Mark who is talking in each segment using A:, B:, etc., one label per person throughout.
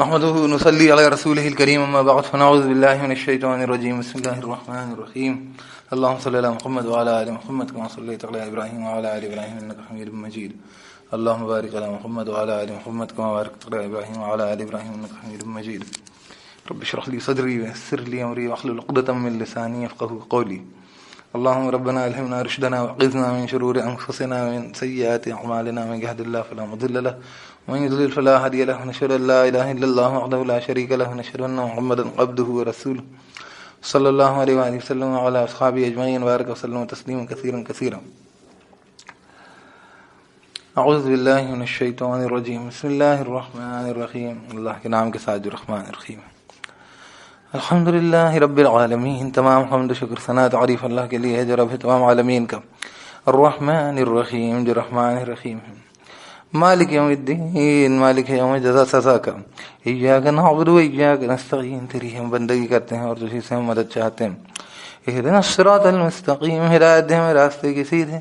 A: نحمده ونصلي على رسوله الكريم أما بعد فنعوذ بالله من الشيطان الرجيم بسم الله الرحمن الرحيم اللهم صل على محمد وعلى آل محمد كما صليت على إبراهيم وعلى آل إبراهيم إنك حميد مجيد اللهم بارك على محمد وعلى آل محمد كما باركت على إبراهيم وعلى آل إبراهيم إنك حميد مجيد رب اشرح لي صدري ويسر لي أمري واحلل عقدة من لساني يفقهوا قولي اللهم ربنا ألهمنا رشدنا وعقذنا من شرور أنفسنا ومن سيئات أعمالنا من يهد الله فلا مضل له ومن يضلل فلا هادي له ونشهد أن لا إله إلا الله وحده لا شريك له ونشهد أن محمدا عبده ورسوله صلى الله عليه وآله وسلم وعلى أصحابه أجمعين وبارك وسلم تسليما كثيرا كثيرا أعوذ بالله من الشيطان الرجيم بسم الله الرحمن الرحيم اللہ کے نام کے ساتھ جو رحمان الرحیم الحمد للہ رب العالمین تمام حمد و شکر ثنا تعریف اللہ کے لیے ہے جو رب ہے تمام عالمین کا الرحمن الرحیم جو رحمان الرحیم ہے مالک یوم الدین مالک یوم جزا سزا کا ایاک نعبد و ایاک نستعین تیری ہم بندگی کرتے ہیں اور تجھی سے ہم مدد چاہتے ہیں اہدنا الصراط المستقیم ہدایت دے ہمیں راستے کی سیدھے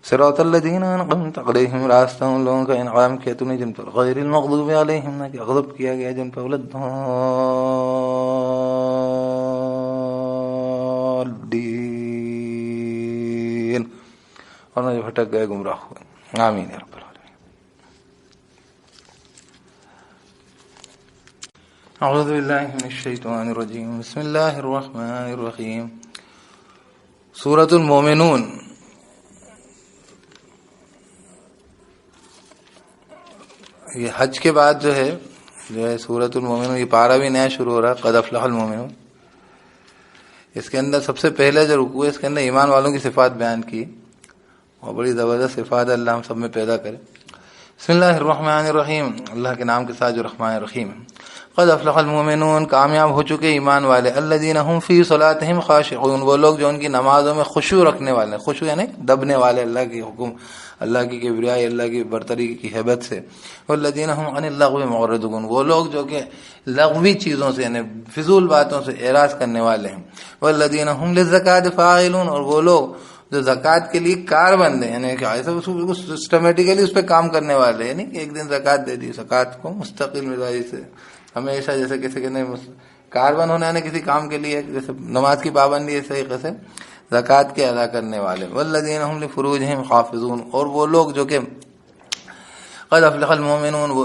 A: صراط الذین انعمت علیہم راستہ ان لوگوں کا انعام کیا تو نے جن پر غیر المغضوب علیہم نہ کہ غضب کیا گیا جن پر الضالین اور نہ جو بھٹک گئے گمراہ ہوئے آمین یا رب العالمین اعوذ باللہ من الشیطان الرجیم بسم اللہ الرحمن الرحیم سورۃ المومنون یہ حج کے بعد جو ہے سورۃ المومنون یہ پارہ بھی نیا شروع ہو رہا ہے قد افلح المومنون اس کے اندر سب سے پہلے جو رکوع ہے اس کے اندر ایمان والوں کی صفات بیان کی اور بڑی زبردست صفات اللہ ہم سب میں پیدا کرے بسم اللہ الرحمن الرحیم اللہ کے نام کے ساتھ جو رحمان الرحیم ہے قد افلح المومنون کامیاب ہو چکے ایمان والے الذین هم فی صلاتهم خاشعون وہ لوگ جو ان کی نمازوں میں خشوع رکھنے والے ہیں خشوع یعنی دبنے والے اللہ کی حکم اللہ کی کبریائی اللہ کی برتری کی ہیبت سے والذین هم عن اللغو معرضون وہ لوگ جو کہ لغوی چیزوں سے یعنی فضول باتوں سے اعراض کرنے والے ہیں والذین هم للزکاة فاعلون اور وہ لوگ جو زکوٰۃ کے لیے کار بند ہیں یعنی کہ ایسا سسٹمیٹیکلی اس پہ کام کرنے والے یعنی کہ ایک دن زکوٰۃ دے دی زکوٰۃ کو مستقل مزاجی سے ہمیشہ جیسے کسی کے کاربن ہونا ہے کسی کام کے لیے جیسے نماز کی پابندی اس طریقے سے زکوٰۃ کے ادا کرنے والے والذین هم لفروجهم حافظون اور وہ لوگ جو کہ قد افلح المؤمنون وہ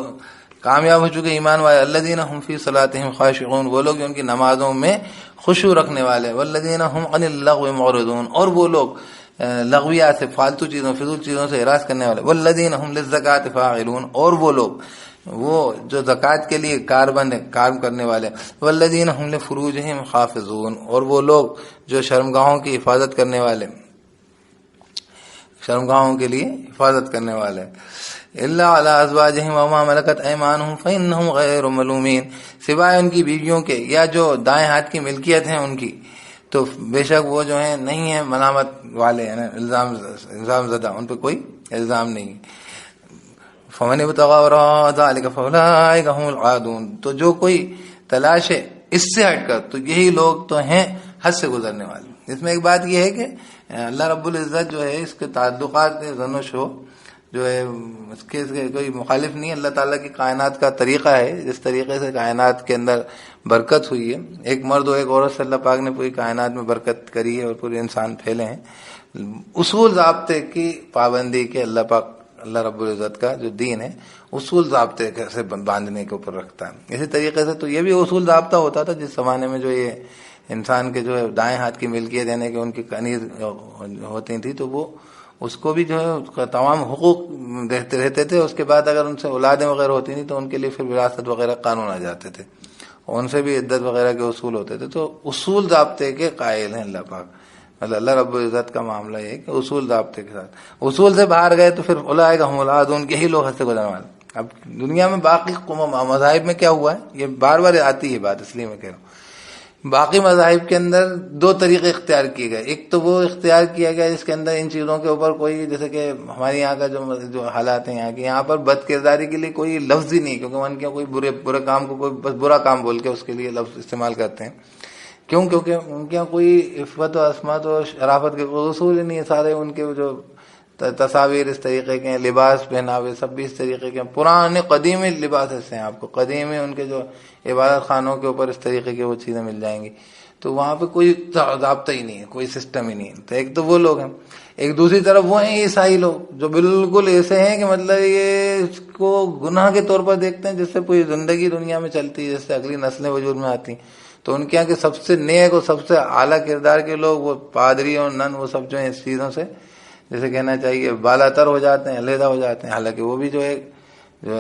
A: کامیاب ہو چکے ایمان والے الذین هم فی صلاتهم خاشعون وہ لوگ جو ان کی نمازوں میں خشوع رکھنے والے والذین هم عن اللغو معرضون اور وہ لوگ لغویات سے فالتو چیزوں فضول چیزوں سے اعراض کرنے والے والذین هم للزکاة فاعلون اور وہ لوگ وہ جو زکوٰۃ کے لیے کاربند کام کرنے والے والذین هم لفروجهم حافظون اور وہ لوگ جو شرمگاہوں کی حفاظت کرنے والے شرمگاہوں کے لیے حفاظت کرنے والے الا علی ازواجہم وما ملکت ایمانہم فانہم غیر ملومین سوائے ان کی بیویوں کے یا جو دائیں ہاتھ کی ملکیت ہیں ان کی تو بے شک وہ جو ہیں نہیں ہیں ملامت والے یعنی الزام زدہ ان پہ کوئی الزام نہیں فمن ابتغى وراء ذلك فاولئك هم العادون تو جو کوئی تلاش ہے اس سے ہٹ کر تو یہی لوگ تو ہیں حد سے گزرنے والے اس میں ایک بات یہ ہے کہ اللہ رب العزت جو ہے اس کے تعلقات زنوش ہو جو ہے اس کے کوئی مخالف نہیں اللہ تعالیٰ کی کائنات کا طریقہ ہے جس طریقے سے کائنات کے اندر برکت ہوئی ہے ایک مرد و ایک عورت سے اللہ پاک نے پوری کائنات میں برکت کری ہے اور پورے انسان پھیلے ہیں اصول ضابطے کی پابندی کے اللہ رب العزت کا جو دین ہے اصول ضابطے سے باندھنے کے اوپر رکھتا ہے اسی طریقے سے تو یہ بھی اصول ضابطہ ہوتا تھا جس زمانے میں جو یہ انسان کے جو ہے دائیں ہاتھ کی ملکیت یعنی کہ ان کی کنیز ہوتی تھی تو وہ اس کو بھی جو ہے اس کا تمام حقوق دیتے رہتے تھے اس کے بعد اگر ان سے اولادیں وغیرہ ہوتی تھیں تو ان کے لیے پھر وراثت وغیرہ قانون آ جاتے تھے اور ان سے بھی عدت وغیرہ کے اصول ہوتے تھے تو اصول ضابطے کے قائل ہیں اللہ پاک اللہ رب العزت کا معاملہ یہ ہے کہ اصول ضابطے کے ساتھ اصول سے باہر گئے تو پھر اولئک هم العادون یہی لوگ حد سے گزرنے والے اب دنیا میں باقی مذاہب میں کیا ہوا ہے یہ بار بار آتی ہے بات اس لیے میں کہہ رہا ہوں باقی مذاہب کے اندر دو طریقے اختیار کیے گئے ایک تو وہ اختیار کیا گیا جس کے اندر ان چیزوں کے اوپر کوئی جیسے کہ ہمارے یہاں کا جو حالات ہیں یہاں پر بد کرداری کے لیے کوئی لفظ ہی نہیں کیونکہ ان کے کوئی برے کام کو کوئی بس برا کام بول کے اس کے لیے لفظ استعمال کرتے ہیں کیونکہ ان کے یہاں کوئی عفت و عصمت و شرافت کے کوئی اصول ہی نہیں ہے سارے ان کے جو تصاویر اس طریقے کے ہیں، لباس پہناوے سب بھی اس طریقے کے ہیں، پرانے قدیمی لباس ایسے ہیں، آپ کو قدیمی ان کے جو عبادت خانوں کے اوپر اس طریقے کی وہ چیزیں مل جائیں گی. تو وہاں پہ کوئی ضابطہ ہی نہیں ہے، کوئی سسٹم ہی نہیں ہے. تو ایک تو وہ لوگ ہیں، ایک دوسری طرف وہ ہیں عیسائی لوگ جو بالکل ایسے ہیں کہ مطلب یہ اس کو گناہ کے طور پر دیکھتے ہیں، جس سے پوری زندگی دنیا میں چلتی ہے، جس سے اگلی نسلیں وجود میں آتی ہیں. تو ان کے یہاں کے سب سے نیک اور سب سے اعلیٰ کردار کے لوگ وہ پادری اور نن وہ سب جو ہیں اس چیزوں سے جیسے کہنا چاہیے بالا تر ہو جاتے ہیں، علیحدہ ہو جاتے ہیں، حالانکہ وہ بھی جو ہے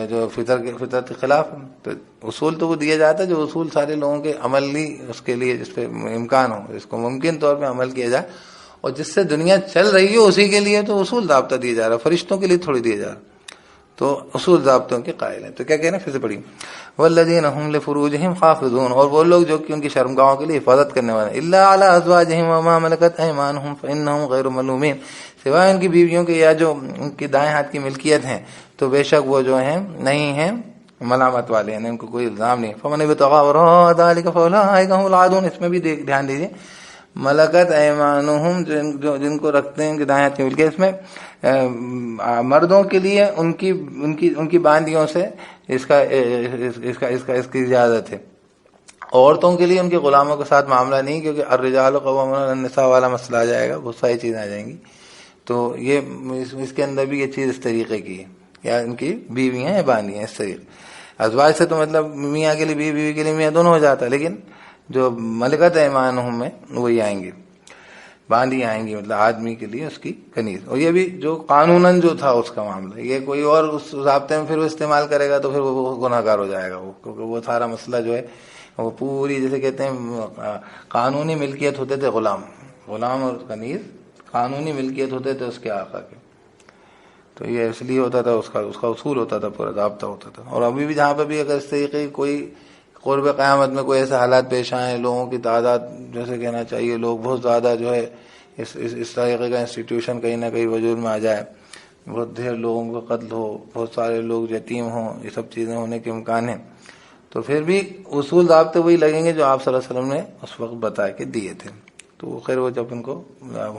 A: جو فطرت کے خلاف ہے. تو اصول تو وہ دیا جاتا ہے جو اصول سارے لوگوں کے عملی اس کے لیے جس پہ امکان ہو، جس کو ممکن طور پہ عمل کیا جائے اور جس سے دنیا چل رہی ہے اسی کے لیے تو اصول ضابطہ دیا جا رہا ہے، فرشتوں کے لیے تھوڑی دیا جا رہا. تو اصول ضابطوں کے قائل ہیں. تو کیا کہنا پھر سے پڑھی والذین هم لفروجہم حافظون، اور وہ لوگ جو کہ ان کی شرمگاہوں کے لیے حفاظت کرنے والے ہیں، الا علی ازواجہم وما ملکت ایمانہم فانہم غیر ملومین، سوائے ان کی بیویوں کے یا جو ان کی دائیں ہاتھ کی ملکیت ہیں تو بے شک وہ جو ہیں نہیں ہیں ملامت والے، یعنی ان کو کوئی الزام نہیں. فمن ابتغى وراء ذلك فاولئک هم العادون. اس میں بھی دھیان دیجیے ملکت ایمانہم جن کو رکھتے ہیں ان کی دائیں ہاتھ کی ملکیت، اس میں مردوں کے لیے ان کی باندیوں سے اس کی اجازت ہے. عورتوں کے لیے ان کے غلاموں کے ساتھ معاملہ نہیں، کیونکہ الرجال قوامون علی النساء والا مسئلہ آ جائے گا، بہت ساری چیزیں آ جائیں گی. تو یہ اس کے اندر بھی یہ چیز اس طریقے کی ہے، یا ان کی بیویاں یا باندیاں اس طریقے. ازواج سے تو مطلب میاں کے لیے بیوی کے لیے میاں دونوں ہو جاتا ہے، لیکن جو ملکت ایمانہم میں وہی آئیں گی، باندھی آئیں گی، مطلب آدمی کے لیے اس کی کنیز. اور یہ بھی جو قانوناً جو تھا اس کا معاملہ، یہ کوئی اور اس ضابطے میں پھر وہ استعمال کرے گا تو پھر وہ گناہ گار ہو جائے گا، وہ کیونکہ وہ سارا مسئلہ جو ہے وہ پوری جیسے کہتے ہیں قانونی ملکیت ہوتے تھے غلام اور کنیز قانونی ملکیت ہوتے تھے اس کے آقا کے. تو یہ اس لیے ہوتا تھا، اس کا اصول ہوتا تھا، پورا ضابطہ ہوتا تھا. اور ابھی بھی جہاں پہ بھی اگر اس طریقے کی کوئی قرب قیامت میں کوئی ایسے حالات پیش آئیں، لوگوں کی تعداد جیسے کہنا چاہیے لوگ بہت زیادہ جو ہے اس طریقے کا انسٹیٹیوشن کہیں نہ کہیں وجود میں آ جائے، بہت ڈھیر لوگوں کا قتل ہو، بہت سارے لوگ یتیم ہوں، یہ سب چیزیں ہونے کے امکان ہیں، تو پھر بھی اصول ضابطے وہی لگیں گے جو آپ صلی اللہ علیہ وسلم نے اس وقت بتا کے دیے تھے. تو خیر وہ جب ان کو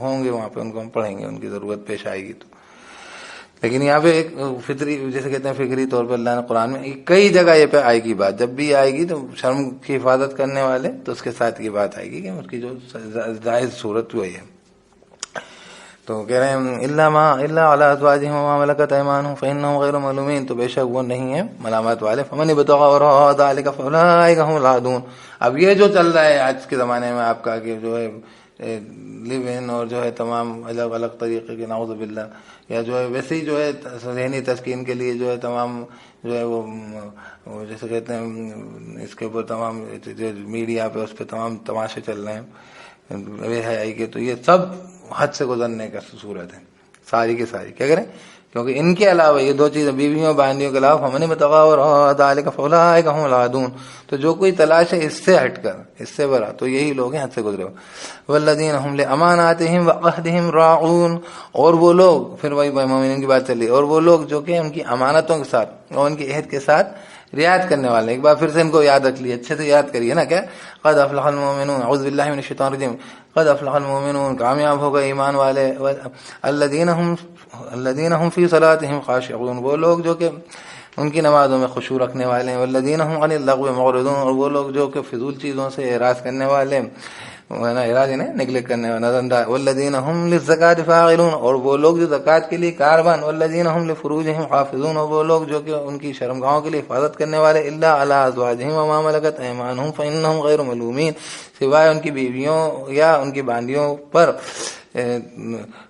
A: ہوں گے وہاں پہ ان کو ہم پڑھیں گے، ان کی ضرورت پیش آئے گی تو. لیکن یہاں پہ ایک فطری جیسے کہتے ہیں فکری طور پر اللہ نے قرآن میں کئی جگہ یہ پہ آئے گی بات، جب بھی آئے گی تو شرم کی حفاظت کرنے والے تو اس کے ساتھ یہ بات آئے گی کہ اس کی جو جائز صورت وہی ہے. تو کہہ رہے ہیں الا علی ازواجہم وما ملکت ایمانہم فانہم غیر ملومین، تو بے شک وہ نہیں ہیں ملامت والے. فمن ابتغى وراء ذلک فاولئک هم العادون. اب یہ جو چل رہا ہے آج کے زمانے میں آپ کا کہ جو ہے لیو ان اور جو ہے تمام الگ الگ طریقے کے نعوذ باللہ، یا جو ہے ویسے ہی جو ہے ذہنی تسکین کے لیے جو ہے تمام جو ہے وہ جیسے کہتے ہیں اس کے اوپر تمام جو میڈیا پہ اس پہ تمام تماشے چل رہے ہیں بے حیائی کے، تو یہ سب حد سے گزرنے کا صورت ہے ساری کی ساری. کیا کریں؟ کیونکہ ان کے علاوہ یہ دو چیزیں بیویوں باندیوں کے علاوہ فمن ابتغى وراء ذلك فاولئک هم العادون، تو جو کوئی تلاش ہے اس سے ہٹ کر اس سے برا تو یہی لوگ ہیں حد سے گزرے. والذین هم لاماناتهم وعهدهم راعون، اور وہ لوگ پھر وہی مومنین کی بات چلی، اور وہ لوگ جو کہ ان کی امانتوں کے ساتھ اور ان کے عہد کے ساتھ رعایت کرنے والے. ایک بار پھر سے ان کو یاد رکھ لیے، اچھے سے یاد کریے نا. کیا قد افلح المؤمنون، اعوذ باللہ من الشیطان الرجیم، قد افلح المؤمنون، کامیاب ہو گئے ایمان والے. الذین هم فی صلاتهم خاشعون، وہ لوگ جو کہ ان کی نمازوں میں خشوع رکھنے والے ہیں. والذین هم عن اللغو معرضون، اور وہ لوگ جو کہ فضول چیزوں سے اعراض کرنے والے ہیں، اعراض نہیں نگلیکٹ کرنے والے، نظر انداز. والذین هم للزکاة فاعلون، اور وہ لوگ جو زکوٰۃ کے لیے کاربن. والذین هم لفروجهم حافظون، اور وہ لوگ جو کہ ان کی شرمگاہوں کے لیے حفاظت کرنے والے. الا علی ازواجہم وما ملکت ایمانہم فانہم غیر ملومین، سوائے ان کی بیویوں یا ان کی باندیوں پر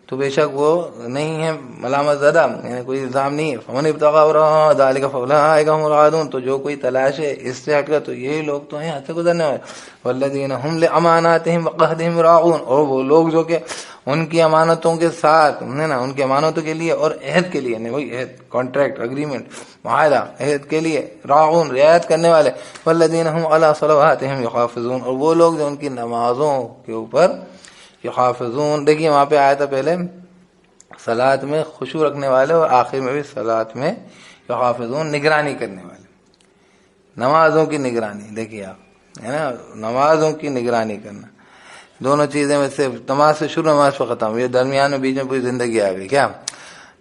A: تو بے شک وہ نہیں ہے ملامت زدہ، یعنی کوئی الزام نہیں ہے. فمن ابتغى وراء ذلك فاولئک هم العادون، تو جو کوئی تلاش ہے اس سے ہٹ کر تو یہی لوگ تو ہیں حد سے گزرنے والے. والذین هم لاماناتهم وعهدهم راعون، اور وہ لوگ جو کہ ان کی امانتوں کے ساتھ نا ان کی امانتوں کے لیے اور عہد کے لیے، یعنی وہی عہد کانٹریکٹ اگریمنٹ معاہدہ عہد کے لیے راعون رعایت کرنے والے. والذین هم علی صلواتهم یحافظون، اور وہ لوگ جو ان کی نمازوں کے اوپر یحافظون. دیکھیے وہاں پہ آیا تھا پہلے صلاۃ میں خشوع رکھنے والے، اور آخر میں بھی صلاۃ میں یحافظون نگرانی کرنے والے، نمازوں کی نگرانی. دیکھیے آپ ہے نا، نمازوں کی نگرانی کرنا، دونوں چیزیں میں سے نماز سے شروع نماز پہ ختم، یہ درمیان میں بیچ میں پوری زندگی آ گئی. کیا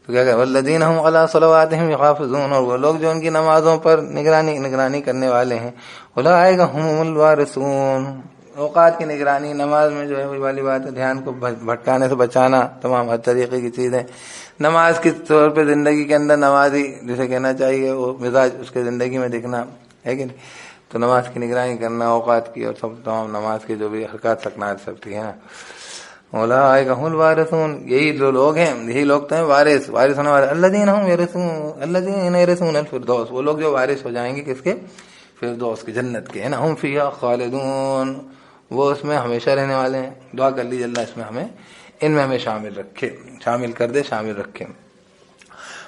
A: تو کیا کہ والذین هم علی صلواتهم یحافظون، اور وہ لوگ جو ان کی نمازوں پر نگرانی کرنے والے ہیں، اولئک هم الوارثون، اوقات کی نگرانی نماز میں جو ہے وہی والی بات ہے، دھیان کو بھٹکانے سے بچانا، تمام ہر طریقے کی چیزیں نماز کے طور پہ زندگی کے اندر نمازی جسے کہنا چاہیے وہ مزاج اس کے زندگی میں دکھنا ہے کہ نہیں، تو نماز کی نگرانی کرنا اوقات کی اور سب تمام نماز کے جو بھی حرکات سکنات سب تھی ہیں. اولئک هم الوارثون، یہی جو لوگ ہیں، یہی لوگ تو ہیں وارث ہونے والے، الذین یرثون الفردوس، وہ لوگ جو وارث ہو جائیں گے کس کے؟ فردوس کی، جنت کے، ہے نا. ہم فیہا خالدون، وہ اس میں ہمیشہ رہنے والے ہیں. دعا کر لیجیے اللہ اس میں ہمیں، ان میں ہمیں شامل رکھے، شامل کر دے، شامل رکھے.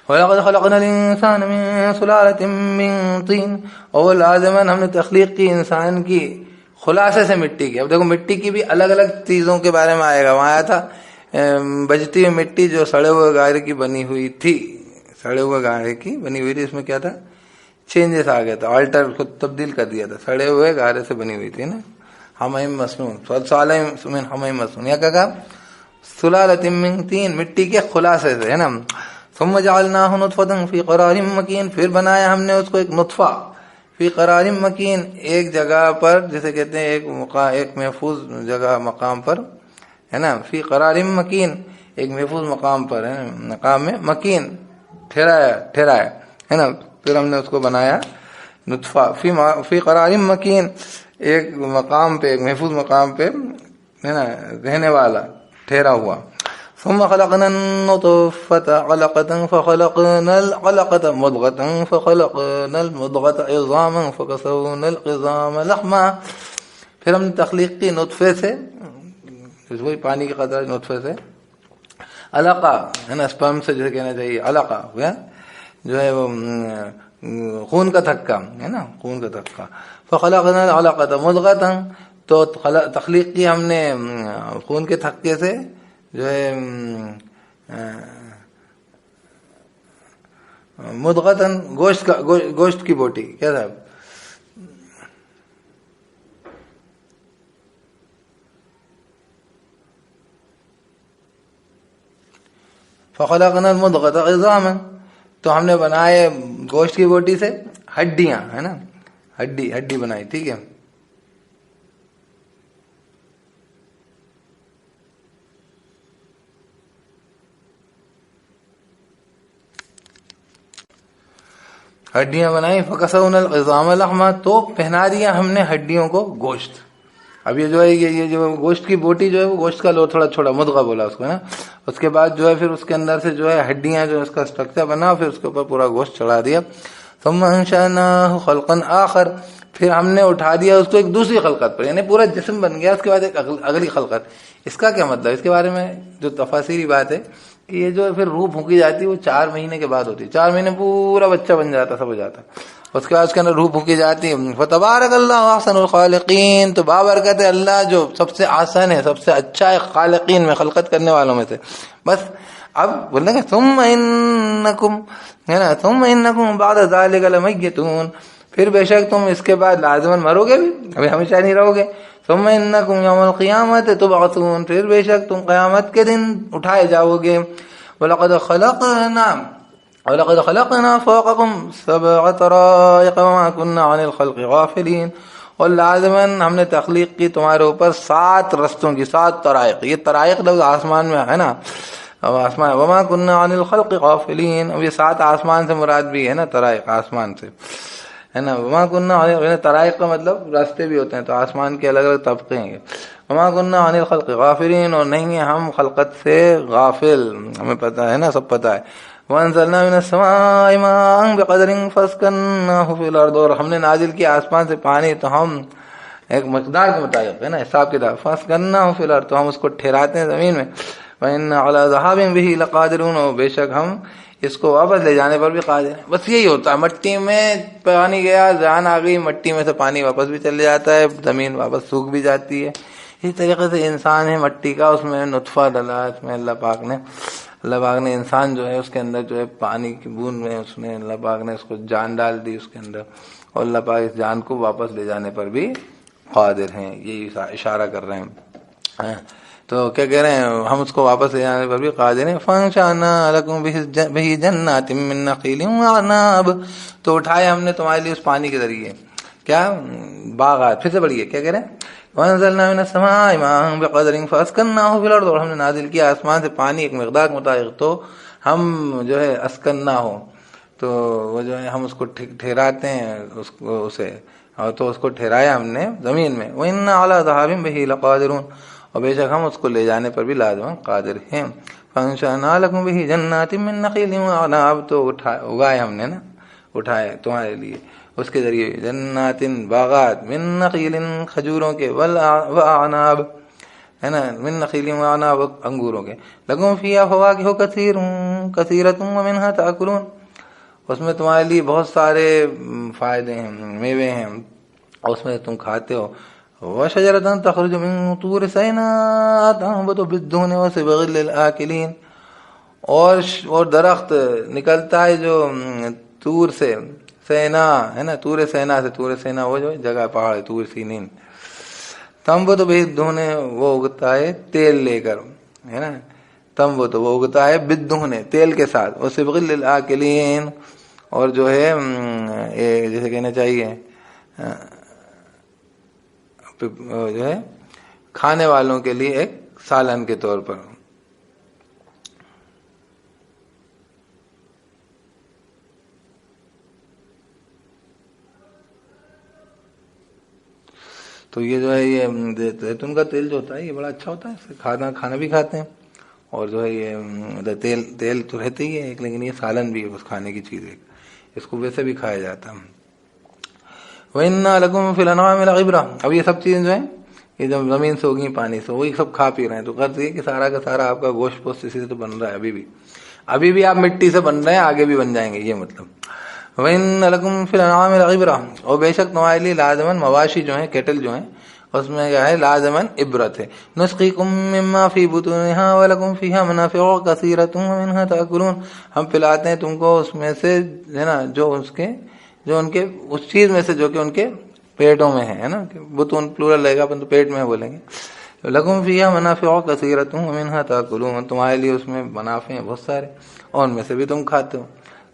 A: وَلَقَدْ خَلَقْنَا الْإِنسَانَ مِنْ سُلَالَةٍ مِّن طِينٍ، اور لازماً ہم نے تخلیق کی انسان کی خلاصے سے مٹی کی. اب دیکھو مٹی کی بھی الگ الگ چیزوں کے بارے میں آئے گا. وہاں آیا تھا بجتی ہوئی مٹی جو سڑے ہوئے گارے کی بنی ہوئی تھی، سڑے ہوئے گارے کی بنی ہوئی تھی. اس میں کیا تھا؟ چینجز آ گیا تھا، آلٹر خود تبدیل کر دیا تھا، سڑے ہوئے گارے سے بنی ہوئی تھی نا. حمیم مسنون، من حمیم مسنون، یا کہا سلالۃ من طین، مٹی کے خلاصے سے، ہے نا. ثم جعلناہ نطفۃ فی قرار مکین، پھر بنایا ہم نے اس کو ایک نطفہ، فی قرار مکین، ایک جگہ پر، جسے کہتے ہیں ایک محفوظ جگہ مقام پر، ہے نا. فی قرار مکین، ایک محفوظ مقام پر، ہے مقام میں مکین، ٹھہرایا ہے نا. پھر ہم نے اس کو بنایا نطفہ فی قرار مکین، ایک مقام پہ، ایک محفوظ مقام پہ، ہے نا، رہنے والا، ٹھہرا ہوا. ثم خلقنا النطفة علقة فخلقنا العلقة مضغة فخلقنا المضغة عظاما فكسونا العظام لحما. پھر ہم نے تخلیق کی نطفے سے، وہی پانی کی قطرہ نطفے سے، علقہ ہے نا، سپرم سے جو کہنا چاہیے علقہ جو ہے وہ خون کا تھکا، ہے نا، خون کا تھکا. فخلقنا العلقة مضغة، تو تخلیق کی ہم نے خون کے تھکے سے جو ہے مدغتن، گوشت کی بوٹی. کیا صاحب؟ فخلقنا المدغة عظاما، تو ہم نے بنائے گوشت کی بوٹی سے ہڈیاں، ہے نا، ہڈی بنائی. ٹھیک ہے. ہڈیاں بنائی. فکسونا العظام لحما، تو پہنا دیا ہم نے ہڈیوں کو گوشت. اب یہ جو ہے یہ جو گوشت کی بوٹی جو ہے وہ گوشت کا لو تھوڑا چھوڑا مدغہ بولا اس کو، ہے نا. اس کے بعد جو ہے پھر اس کے اندر سے جو ہے ہڈیاں، جو اس کا اسٹرکچر بنا، پھر اس کے اوپر پورا گوشت چڑھا دیا. ثم انشأناه خلقا آخر، پھر ہم نے اٹھا دیا اس کو ایک دوسری خلقت پر، یعنی پورا جسم بن گیا. اس کے بعد ایک اگلی خلقت. اس کا کیا مطلب؟ اس کے بارے میں جو تفاصیلی بات ہے کہ یہ جو پھر روح پھونکی جاتی ہے وہ 4 مہینے کے بعد ہوتی ہے. 4 مہینے پورا بچہ بن جاتا، سب ہو جاتا. اس کے بعد اس کے اندر روح پھونکی جاتی ہے. فتبارک اللہ احسن الخالقین، تو بابرکت ہے اللہ جو سب سے آسان ہے، سب سے اچھا ہے خالقین میں، خلقت کرنے والوں میں سے. بس اب بولنے کہ ثم انکم، ہے نا، ثم انکم بعد ذلک لمیتون، پھر بے شک تم اس کے بعد لازماً مرو گے بھی، ابھی ہمیشہ نہیں رہو گے. ثم انکم یوم القیامت تبعثون، پھر بے شک تم قیامت کے دن اٹھائے جاؤ گے. وَلَقَدْ خَلَقْنَا فَوْقَكُمْ 7 طَرَائِقَ وَمَا كُنَّا عَنِ الْخَلْقِ غَافِلِينَ، اور لازماً ہم نے تخلیق کی تمہارے اوپر 7 رستوں کی، 7 طرائق. یہ طرائق لفظ آسمان میں ہے نا، آسمان. وَمَا كُنَّا عَنِ الْخَلْقِ غَافِلِينَ، اب یہ 7 آسمان سے مراد بھی ہے نا، طرائق آسمان سے، ہے نا. وما کننا، طرائق کا مطلب راستے بھی ہوتے ہیں، تو آسمان کے الگ الگ طبقے ہیں. وما کننا عن الخلق غافلین، اور نہیں ہیں ہم خلقت سے غافل، ہمیں پتہ ہے نا، سب پتہ ہے. وانزلنا من السماء ماء بقدر فاسكناه في الارض، اور ہم نے نازل کیا آسمان سے پانی، تو ہم ایک مقدار کے مطابق، ہے نا، حساب کتاب. فاسكناه في الارض، تو ہم اس کو ٹھہراتے ہیں زمین میں. وإنا على ذهاب به لقادرون، اور بے شک ہم اس کو واپس لے جانے پر بھی قادر ہیں. بس یہی ہوتا ہے، مٹی میں پانی گیا، جان آ گئی، مٹی میں سے پانی واپس بھی چلے جاتا ہے، زمین واپس سوکھ بھی جاتی ہے. اسی طریقے سے انسان ہے مٹی کا، اس میں نطفہ ڈلا، اس میں اللہ پاک نے انسان جو ہے اس کے اندر جو ہے پانی کی بوند میں اس نے اللہ پاک نے اس کو جان ڈال دی اس کے اندر، اور اللہ پاک اس جان کو واپس لے جانے پر بھی قادر ہیں. یہی اشارہ کر رہے ہیں. تو کیا کہہ رہے ہیں ہم اس کو واپس لے جانے پر بھی قادر ہیں. فانشأنا لکم بہ جنات من نخیل واعناب، تو اٹھائے ہم نے تمہارے لیے اس پانی کے ذریعے کیا باغات. پھر سے بڑھیے کیا کہہ رہے ہیں وانزلنا من السماء ماء بقدر فاسکناہ فی الارض، اور ہم نے نازل کیا آسمان سے پانی ایک مقدار کے مطابق تو ہم جو ہے اسکننا ہو، تو وہ جو ہے ہم اس کو ٹھہراتے ہیں اسے، اور تو اس کو ٹھہرایا ہم نے زمین میں. وَإِنَّا عَلَىٰ ذَهَابٍ بِهِ لَقَادِرُونَ، اور بے شک ہم اس کو لے جانے پر بھی لازم قادر ہیں. فَأَنشَأْنَا لَكُمْ بِهِ جَنَّاتٍ مِّن نَخِيلٍ وَأَعْنَابٍ، تو اگائے ہم نے نا، اٹھائے تمہارے لیے اس کے ذریعے جنات باغات من نخیل کھجوروں کے، واعناب ہے نا، من نخیل واعناب انگوروں کے، لکم فیہا فواکہ کثیرۃ ومنہا تأکلون، اس میں تمہارے لیے بہت سارے فائدے ہیں، میوے ہیں، اور اس میں تم کھاتے ہو. وشجرۃ تخرج من طور سیناء تنبت بالدہن وصبغ للآکلین، اور درخت نکلتا ہے جو طور سے، سینا ہے نا، طور سینا سے، طور سینا وہ جو جگہ پہاڑ ہے طور سینین، تنبت بالدہن وہ اگتا ہے تیل لے کر ہے نا، تنبت وہ اگتا ہے بالدہن تیل کے ساتھ، وصبغ للآکلین، اور جو ہے جیسے کہنا چاہیے جو ہے کھانے والوں کے لیے ایک سالن کے طور پر. تو یہ جو ہے یہ زیتون کا تیل جو ہوتا ہے یہ بڑا اچھا ہوتا ہے، اس سے کھانا بھی کھاتے ہیں، اور جو ہے یہ تیل تو رہتے ہی ہے ایک، لیکن یہ سالن بھی ہے اس کھانے کی چیز ایک، اس کو ویسے بھی کھایا جاتا ہے. وَإِنَّا لَكُمْ فِي الْأَنْعَامِ لَعِبْرَةً، اب یہ سب چیزیں جو ہیں یہ جب زمین سے ہوگی پانی سے، وہی سب کھا پی رہے ہیں، تو غرض یہ کہ سارا کا سارا آپ کا گوشت پوشت اسی سے تو بن رہا ہے، ابھی بھی آپ مٹی سے بن رہے ہیں، آگے بھی بن جائیں گے، یہ مطلب. وَإِنَّ لَكُمْ فِي الْأَنْعَامِ لَعِبْرَةً، اور بے شک تمہارے لیے لازماً مواشی جو ہیں کیٹل جو ہیں اس میں کیا ہے لازماً عبرت ہے. نسقیکم مما فی بطونها ولکم فیہا منافع کثیرۃ ومنہا تأکلون، ہم پلاتے ہیں تم کو اس میں سے ہے نا، جو ان کے اس چیز میں سے جو کہ ان کے پیٹوں میں ہے نا، بطون پلورل رہے گا اپن تو پیٹ میں بولیں گے. لکم فیہا منافع کثیرۃ ومنہا تأکلون، تمہارے لیے اس میں منافع ہیں بہت سارے، اور ان میں سے بھی تم کھاتے ہو.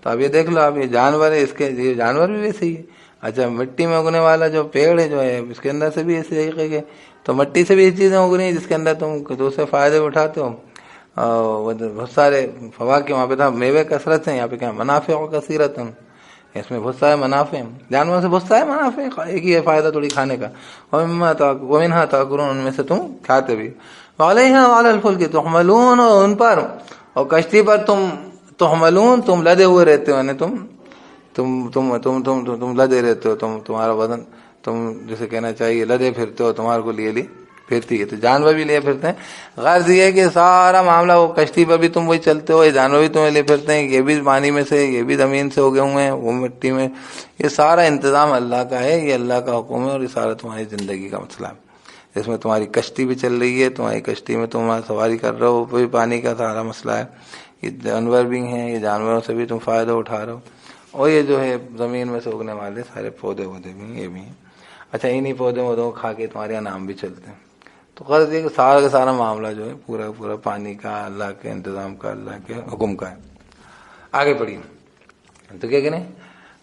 A: تو اب یہ دیکھ لو، اب یہ جانور ہے، اس کے یہ جانور بھی ویسے ہی ہے. اچھا مٹی میں اگنے والا جو پیڑ ہے جو ہے اس کے اندر سے بھی اسی طریقے کے، تو مٹی سے بھی یہ چیزیں اگ رہی ہیں جس کے اندر تم دوسرے فائدے اٹھاتے ہو. بہت سارے فواکہ، وہاں پہ تھا میوے کثرت ہیں، یہاں پہ کیا منافع و کثیرت ہیں، اس میں بہت سارے منافع ہیں، جانوروں سے بہت سارے منافع ہیں، ایک ہی ہے فائدہ تھوڑی کھانے کا. ومنہا تأکلون، ان میں سے تم کھاتے بھی. وعلیہا وعلی الفلک تحملون، اور ان پر اور کشتی پر تحملون، تم لدے ہوئے رہتے ہو، یعنی تم لدے رہتے ہو، تمہارا بدن تم جسے کہنا چاہیے لدے پھرتے ہو، تمہارے کو لیے پھرتی ہے، تو جانور بھی لیے پھرتے ہیں. غرض یہ ہے کہ سارا معاملہ وہ کشتی پر بھی تم وہی چلتے ہو، یہ جانور بھی تمہیں لیے پھرتے ہیں، یہ بھی پانی میں سے، یہ بھی زمین سے اگے ہوئے ہیں، وہ مٹی میں، یہ سارا انتظام اللہ کا ہے، یہ اللہ کا حکم ہے، اور یہ سارا تمہاری زندگی کا مسئلہ ہے. اس میں تمہاری کشتی بھی چل رہی ہے، تمہاری کشتی میں تم سواری کر رہے ہو، وہ بھی پانی کا سارا مسئلہ ہے. یہ جانور بھی ہیں، یہ جانوروں سے بھی تم فائدہ اٹھا رہے ہو، اور یہ جو ہے زمین میں سے اگنے والے سارے پودے وودے بھی ہیں، یہ بھی ہیں. اچھا انہی پودے وودوں کو کھا کے تمہارے یہاں نام بھی چلتے ہیں. تو غرض یہ کہ سارا کا سارا معاملہ جو ہے پورا پانی کا، اللہ کے انتظام کا، اللہ کے حکم کا ہے. آگے پڑھیے تو کیا کہنے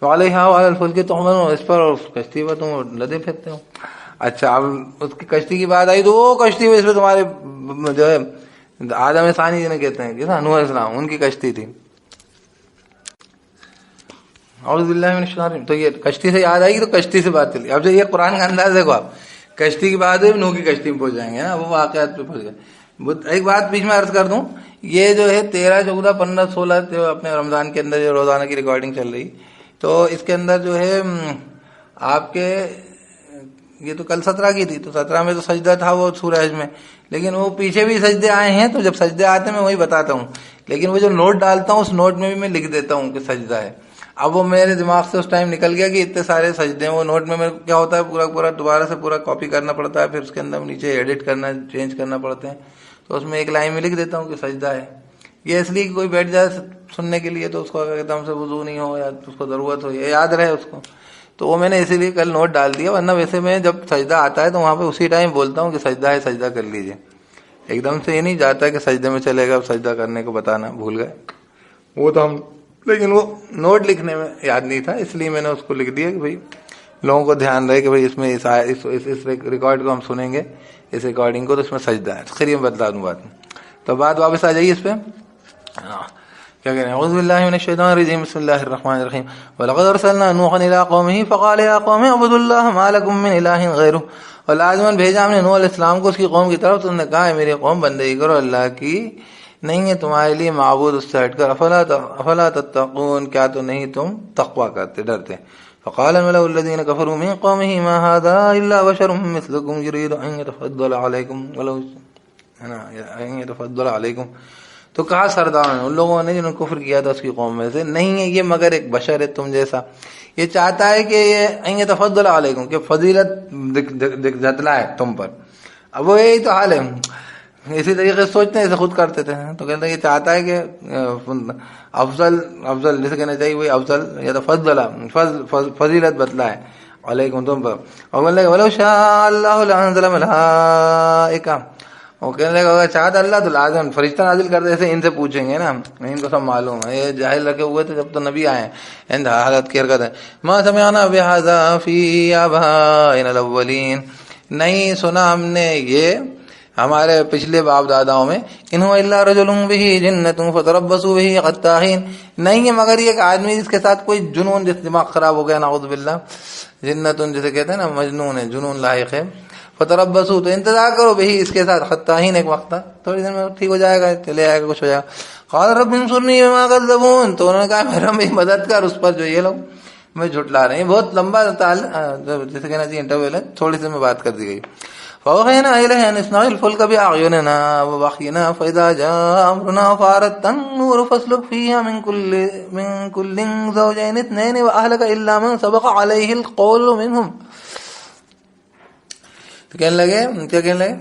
A: وعلیہا وعلی الفلک تحملون، اس پر اور کشتی پر تم لدے پھرتے ہو. اچھا اب اس کی کشتی کی بات آئی تو وہ کشتی میں اس میں تمہارے جو ہے آدم ثانی جنہیں کہتے ہیں کہ نوح علیہ السلام، ان کی کشتی تھی. اعوذ باللہ من الشیطان الرجیم. تو یہ کشتی سے یاد آئی تو کشتی سے بات چلی. اب جو یہ قرآن کا انداز دیکھو، آپ کشتی کی بات ہے نوح کی کشتی میں پہنچ جائیں گے نا، وہ واقعات پہ پہنچ گئے. ایک بات بیچ میں عرض کر دوں، یہ جو ہے 13 14 15 16 جو اپنے رمضان کے اندر جو روزانہ کی ریکارڈنگ چل رہی، تو اس کے اندر جو ہے آپ کے یہ تو کل 17 کی تھی، تو 17 میں تو سجدہ تھا وہ سورہ حج میں، لیکن وہ پیچھے بھی سجدے آئے ہیں، تو جب سجدے آتے ہیں میں وہی بتاتا ہوں، لیکن وہ جو نوٹ ڈالتا ہوں اس نوٹ میں بھی میں لکھ دیتا ہوں کہ سجدہ ہے. اب وہ میرے دماغ سے اس ٹائم نکل گیا کہ اتنے سارے سجدے ہیں، وہ نوٹ میں کیا ہوتا ہے پورا دوبارہ سے پورا کاپی کرنا پڑتا ہے، پھر اس کے اندر نیچے ایڈٹ کرنا، چینج کرنا پڑتے ہیں، تو اس میں ایک لائن میں لکھ دیتا ہوں کہ سجدہ ہے. یہ اس لیے کہ کوئی بیٹھ جائے سننے کے لیے تو اس کو اگر ایک دم سے وضو نہیں ہو یا اس کو ضرورت ہو یا یاد رہے اس کو، تو وہ میں نے اسی لیے کل نوٹ ڈال دیا. ورنہ ویسے میں جب سجدہ آتا ہے تو وہاں پہ اسی ٹائم بولتا ہوں کہ سجدہ ہے، سجدہ کر لیجئے. ایک دم سے یہ نہیں جاتا کہ سجدے میں چلے گا، سجدہ کرنے کو بتانا بھول گئے وہ تو ہم، لیکن وہ نوٹ لکھنے میں یاد نہیں تھا، اس لیے میں نے اس کو لکھ دیا کہ بھائی لوگوں کو دھیان رہے کہ بھائی اس میں اس ریکارڈ کو ہم سنیں گے، اس ریکارڈنگ کو، تو اس میں سجدہ ہے. خیر میں بتلا دوں بات. تو بات واپس آ جائیے اس پہ. کیا کہہ رہے ہیں؟ اعوذ باللہ من الشیطان الرجیم، بسم اللہ الرحمن الرحیم. وَلَقَدْ أَرْسَلْنَا نُوحًا إِلَىٰ قَوْمِهِ فَقَالَ يَا قَوْمِ اعْبُدُوا اللَّهَ مَا لَكُم مِّنْ إِلَٰهٍ غَيْرُهُ. اور لازماً بھیجا ہم نے نوح علیہ السلام کو اس کی قوم کی طرف، تو انہوں نے کہا ہے میری قوم بندگی کرو اللہ کی، نہیں ہے تمہارے لیے معبود اس سے ہٹ کر. افلا تتقون، کیا تو نہیں تم تقوی کرتے، ڈرتے. فقال الملأ الذين كفروا من قومه ما هذا الا بشر مثلكم يريد ان يتفضل عليكم ولو ان يتفضل عليكم. تو کہا سرداروں نے، ان لوگوں نے جنہوں نے کفر کیا تھا اس کی قوم میں سے، نہیں ہے یہ مگر ایک بشر ہے تم جیسا، یہ چاہتا ہے کہ یہ ان يتفضل علیکم، کہ فضیلت جتلائے تم پر. اب وہ یہی تو حال ہے، اسی طریقے سے سوچتے ہیں، اسے خود کرتے تھے. تو کہتے ہیں یہ چاہتا ہے کہ افضل جسے کہنا چاہیے وہی افضل یا تو فضیلت بتلائے علیکم تم پر. اور بولنے لگے ولو شاء اللہ لانزل ملائکہ، وہ کہنے لگا اگر چاہتا اللہ تو لازم فرشتہ نازل کر دے. ایسے ان سے پوچھیں گے نا، ان کو سب معلوم ہے، یہ جاہل رکھے ہوئے تھے جب تو نبی آئے ہیں، حالت کی حرکت ہے. ما سمعنا بہذا فی آبائنا الاولین، نہیں سنا ہم نے یہ ہمارے پچھلے باپ داداؤں میں. ان هو الا رجل به جنة فتربصوا به حتى حين، نہیں ہے مگر یہ ایک آدمی جس کے ساتھ کوئی جنون، جس دماغ خراب ہو گیا، نعوذ باللہ. جنتن جسے کہتے ہیں نا، مجنون ہے، جنون لاحق ہے. فتربصوا، تو انتظار کرو، به اس کے ساتھ، حتى حين، ایک وقت تک، تھوڑی دیر میں ٹھیک ہو جائے گا، چلے آئے گا، کچھ ہو جائے گا. قال رب انصرني بما كذبون، تو انہوں نے کہا میرا بھی مدد کر اس پر جو یہ لوگ میں جھٹلا رہے ہیں. بہت لمبا جیسے کہنا چاہیے انٹرویو ہے، تھوڑی سی میں بات کر دی گئی. فأوحينا إليه أن اصنع الفلك بأعيننا ووحينا فإذا جاء أمرنا فأردت النور فاسلك فيها من كل زوجين اثنين وأهلك إلا من سبق عليه القول منهم. تو کہنے لگے، کیا کہنے لگے؟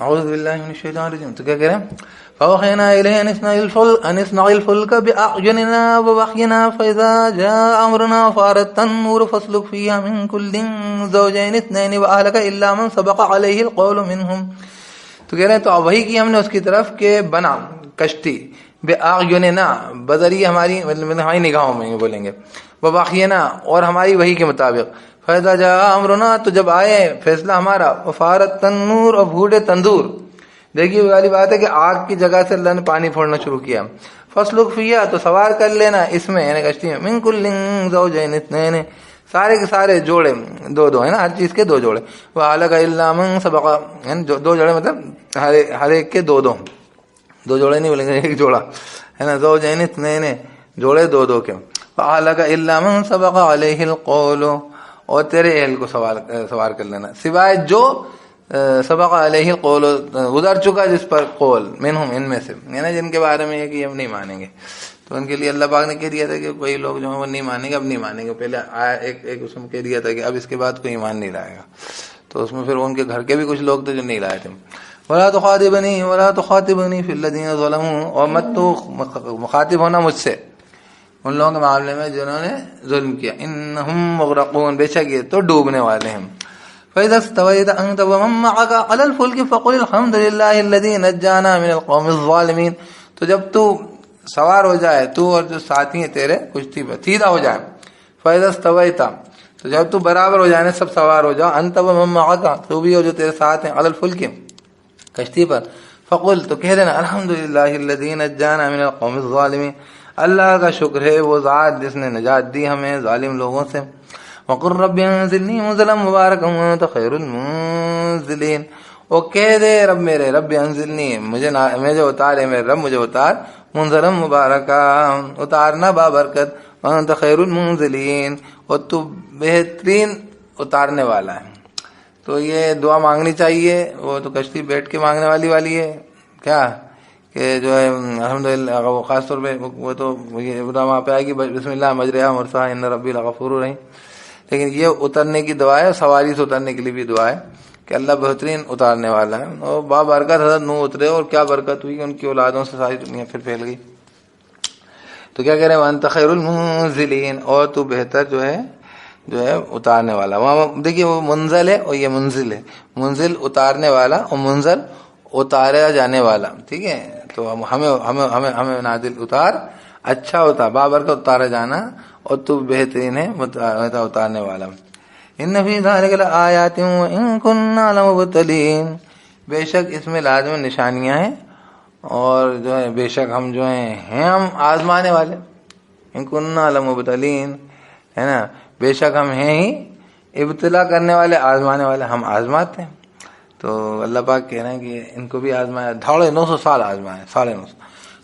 A: اعوذ باللہ من الشیطان الرجیم. تو کیا کہہ رہے ہیں؟ فأوحينا إليه أن اصنع الفلك بأعيننا ووحينا فإذا جاء أمرنا فأردت النور فاسلك فيها من كل زوجين اثنين وأهلك إلا من سبق عليه القول منهم. تو کہہ رہے ہیں تو وحی کی ہم نے اس کی طرف کہ بنا کشتی، بأعيننا بذریعہ ہماری، مطلب ہماری نگاہوں میں بولیں گے، ووحينا اور ہماری وحی کے مطابق. فَإِذَا جَاءَ أَمْرُنَا، تو جب آئے فیصلہ ہمارا، وَفَارَتِ التَّنُّورُ، اور بھوٹے تندور. دیکھیے والی بات ہے کہ آگ کی جگہ سے اللہ نے پانی پھوڑنا شروع کیا. فَاسْلُكْ فِيهَا، تو سوار کر لینا اس میں، یعنی کشتی میں، مِن كُلٍّ زَوْجَيْنِ اثْنَيْنِ، سارے کے سارے جوڑے، دو دو ہے نا، ہر چیز کے دو جوڑے. وَأَهْلَكَ إِلَّا مَن سَبَقَ، یعنی دو جوڑے مطلب ہر ایک کے دو جوڑے نہیں بولیں گے، ایک جوڑا ہے نا. زَوْجَيْنِ اثْنَيْنِ، جوڑے دو دو کے. وَأَهْلَكَ إِلَّا مَن سَبَقَ عَلَيْهِ الْقَوْلُ، اور تیرے اہل کو سوار کر لینا، سوائے جو سبق علیہ القول، گزر چکا جس پر قول، منہم، ان میں سے، یعنی جن کے بارے میں ہے کہ ہم نہیں مانیں گے. تو ان کے لیے اللہ پاک نے کہہ دیا تھا کہ کوئی لوگ جو ہیں وہ نہیں مانیں گے، اب نہیں مانیں گے. پہلے ایک اس میں کہہ دیا تھا کہ اب اس کے بعد کوئی ایمان نہیں لائے گا. تو اس میں پھر ان کے گھر کے بھی کچھ لوگ تھے جو نہیں لائے تھے. وَلَا تُخَاطِبْنِي فِي الَّذِينَ ظَلَمُوا، اور مت تو مخاطب ہونا مجھ سے ان لوگوں کے معاملے میں جنہوں نے ظلم کیا. انہم مغرقون، بے شک یہ تو ڈوبنے والے ہیں. فَإِذَا اسْتَوَيْتَ أَنْتَ وَمَن مَّعَكَ عَلَى الْفُلْكِ فَقُلِ الْحَمْدُ لِلَّهِ الَّذِي نَجَّانَا مِنَ الْقَوْمِ الظَّالِمِينَ. تو جب تو سوار ہو جائے، تو اور جو ساتھی ہیں تیرے کشتی پر سیدھا ہو جائے. فَإِذَا اسْتَوَيْتَ، تو جب تو برابر ہو جائے، سب سوار ہو جاؤ، أَنْتَ وَمَن مَّعَكَ، تو بھی ہو جو تیرے ساتھ ہیں، عَلَى الْفُلْكِ، کشتی پر. فَقُلْ، تو کہہ دینا، الحمد للہ الذی نجانا من القوم الظالمین، اللہ کا شکر ہے وہ ذات جس نے نجات دی ہمیں ظالم لوگوں سے. وَقُلْ رَبِّ انزلنی منزلا مبارکا وَأَنْتَ خَيْرُ الْمُنزِلِينَ، اور کہہ دے رب میرے، رب انزلنی، مجھے اتارے میرے رب، مجھے اتار، منزلا مبارکا، اتارنا بابرکت، وَأَنْتَ خَيْرُ الْمُنزِلِينَ، اور تو بہترین اتارنے والا ہے. تو یہ دعا مانگنی چاہیے، وہ تو کشتی بیٹھ کے مانگنے والی ہے کیا، کہ جو ہے الحمدللہ، وہ خاص طور پہ وہ تو یہ وہاں پہ آئے گی بسم اللہ مجریہا مرساہا ان ربی لغفور رحیم. لیکن یہ اترنے کی دعا ہے، سواری سے اترنے کے لیے بھی دعا ہے کہ اللہ بہترین اتارنے والا ہے. اور بابرکت حضرت نوح اترے اور کیا برکت ہوئی، ان کی اولادوں سے ساری دنیا پھر پھیل گئی. تو کیا کہہ رہے ہیں، وانت خیر المنزلین، اور تو بہتر جو ہے اتارنے والا. وہاں دیکھیے وہ منزل ہے اور یہ منزل ہے. منزل اتارنے والا اور منزل اتارا جانے والا. ٹھیک ہے، تو ہمیں ہمیں ہمیں ہمیں نازل اتار، اچھا ہوتا بابرکت اتارا جانا، اور تو بہترین ہے اتارنے والا. ان فی ذلک لآیات وان کنا لمبتلین، بے شک اس میں لازم نشانیاں ہیں، اور جو ہے بے شک ہم جو ہیں ہم آزمانے والے. ان کنا لمبتلین ہے نا، بے شک ہم ہیں ہی ابتلا کرنے والے، آزمانے والے، ہم آزماتے ہیں. تو اللہ پاک کہہ رہے ہیں کہ ان کو بھی آزمایا، 950 سال آزمائے، 950.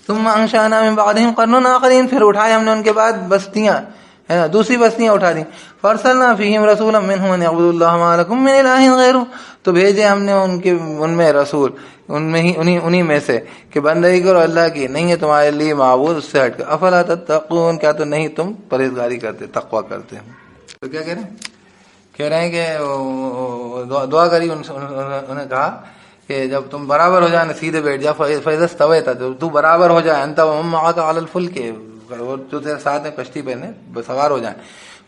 A: ثم انشأنا من بعدهم قرنا آخرین، پھر اٹھائے ہم نے ان کے بعد بستیاں، ہے نا، دوسری بستیاں اٹھا دیں. فارسلنا فیہم رسولا منہم ان اعبدوا اللہ ما لکم من الہ غیرہ، تو بھیجے ہم نے ان میں رسول، انہی میں سے، کہ بندگی کرو اللہ کی، نہیں ہے تمہارے لیے معبود اس سے ہٹ کر. افلا تتقون، کیا تو نہیں تم پرہیزگاری کرتے، تقوی کرتے. تو کیا کہہ رہے ہیں، کہہ رہے ہیں کہ دعا کری. انہیں کہا کہ جب تم برابر ہو جائے، سیدھے بیٹھ جا. فَإِذَا اسْتَوَيْتَ، جب تو برابر ہو جائے، أَنْتَ وَمَن مَّعَكَ عَلَى الْفُلْكِ، اور جو تیرے ساتھ میں کشتی پہ سوار ہو جائیں.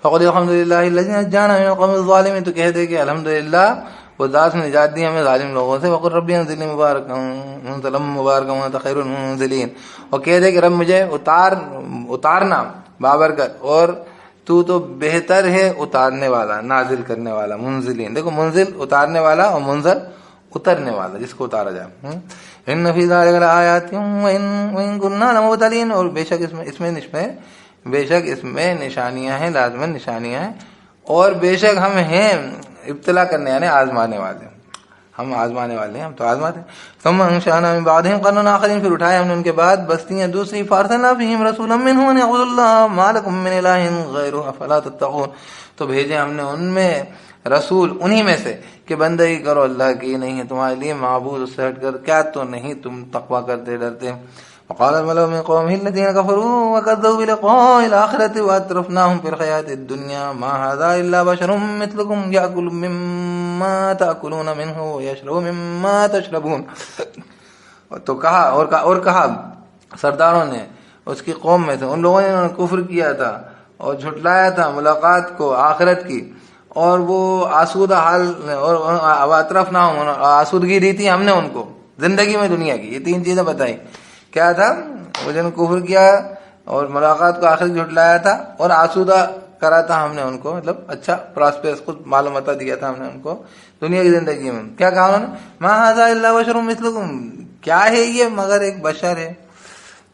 A: فَقُلِ الْحَمْدُ لِلَّهِ الَّذِي نَجَّانَا مِنَ الْقَوْمِ الظَّالِمِينَ، تو کہہ دے کہ الحمدللہ وہ ذات نے نجات دی ہمیں ظالم لوگوں سے. وَقُلْ رَبِّ انزِلْنِی مُنزَلًا مُبَارَكًا وَأَنْتَ خَيْرُ الْمُنزِلِينَ، اور کہہ دے کہ رب مجھے اتارنا بابرکت، اور تو بہتر ہے اتارنے والا، نازل کرنے والا. منزلین، دیکھو منزل اتارنے والا اور منزل اترنے والا، جس کو اتارا جائے. ان فی ذلک لآیات وان کنا لمبتلین، اور بے شک اس میں نشانیاں ہیں، لازمن نشانیاں ہیں، اور بے شک ہم ہیں ابتلا کرنے یعنی آزمانے والے، ہم آزمانے والے ہیں، ہم تو آزماتے ہیں. ثم انشأنا من بعدهم قرنا آخرین، پھر اٹھائے ہم نے ان کے بعد بستیاں دوسری. فارسلنا فیہم رسولا منہم ان اعبدوا اللہ ما لکم من الہ غیرہ افلا تتقون، تو بھیجے ہم نے ان میں رسول، انہی میں سے، کہ بندگی کرو اللہ کی، نہیں ہے تمہارے لیے معبود اس سے ہٹ کر، کیا تو نہیں تم تقوی کرتے ڈرتے. وقال الملأ من قومه الذين كفروا وكذبوا بلقاء الآخرة وأترفناهم في الحياة الدنيا ما هذا إلا بشر مثلكم يأكل مما تأكلون منه ويشرب مما تشربون. تو کہا اور کہا سرداروں نے اس کی قوم میں سے، ان لوگوں نے انہوں نے کفر کیا تھا اور جھٹلایا تھا ملاقات کو آخرت کی، اور وہ آسودہ حال، اور اطرف نہ آسودگی دی تھی ہم نے ان کو زندگی میں دنیا کی. یہ 3 چیزیں بتائی. کیا تھا، وہ جنہوں نے کفر کیا اور ملاقات کو آخرت جھٹلایا تھا، اور آسودہ کرا تھا ہم نے ان کو، مطلب اچھا پراسپیرس خود معلومات دیا تھا ہم نے ان کو دنیا کی زندگی میں. کیا کہا انہوں نے، ما ھذا الا بشر مثلکم، کیا ہے یہ مگر ایک بشر ہے،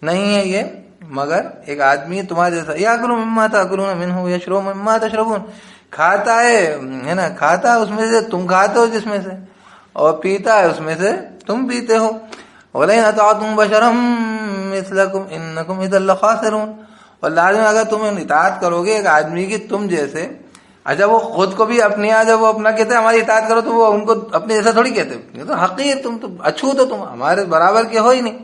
A: نہیں ہے یہ مگر ایک آدمی تمہارے جیسا. یاکل مما تاکلون منہ ویشرب مما تشربون، کھاتا ہے نا، کھاتا ہے اس میں سے تم کھاتے ہو جس میں سے، اور پیتا ہے اس میں سے تم پیتے ہو. وَلَئِنْ أَطَعْتُمْ بَشَرًا مِثْلَكُمْ إِنَّكُمْ إِذًا لَخَاسِرُونَ، اور لازم اگر تم اطاعت کرو گے ایک آدمی کی تم جیسے. اچھا وہ خود کو بھی اپنی جب وہ اپنا کہتے ہیں ہماری اطاعت کرو، تو وہ ان کو اپنے جیسا تھوڑی کہتے، یہ تو حقیر، تم تو اچھوت ہو، تم ہمارے برابر کے ہو ہی نہیں.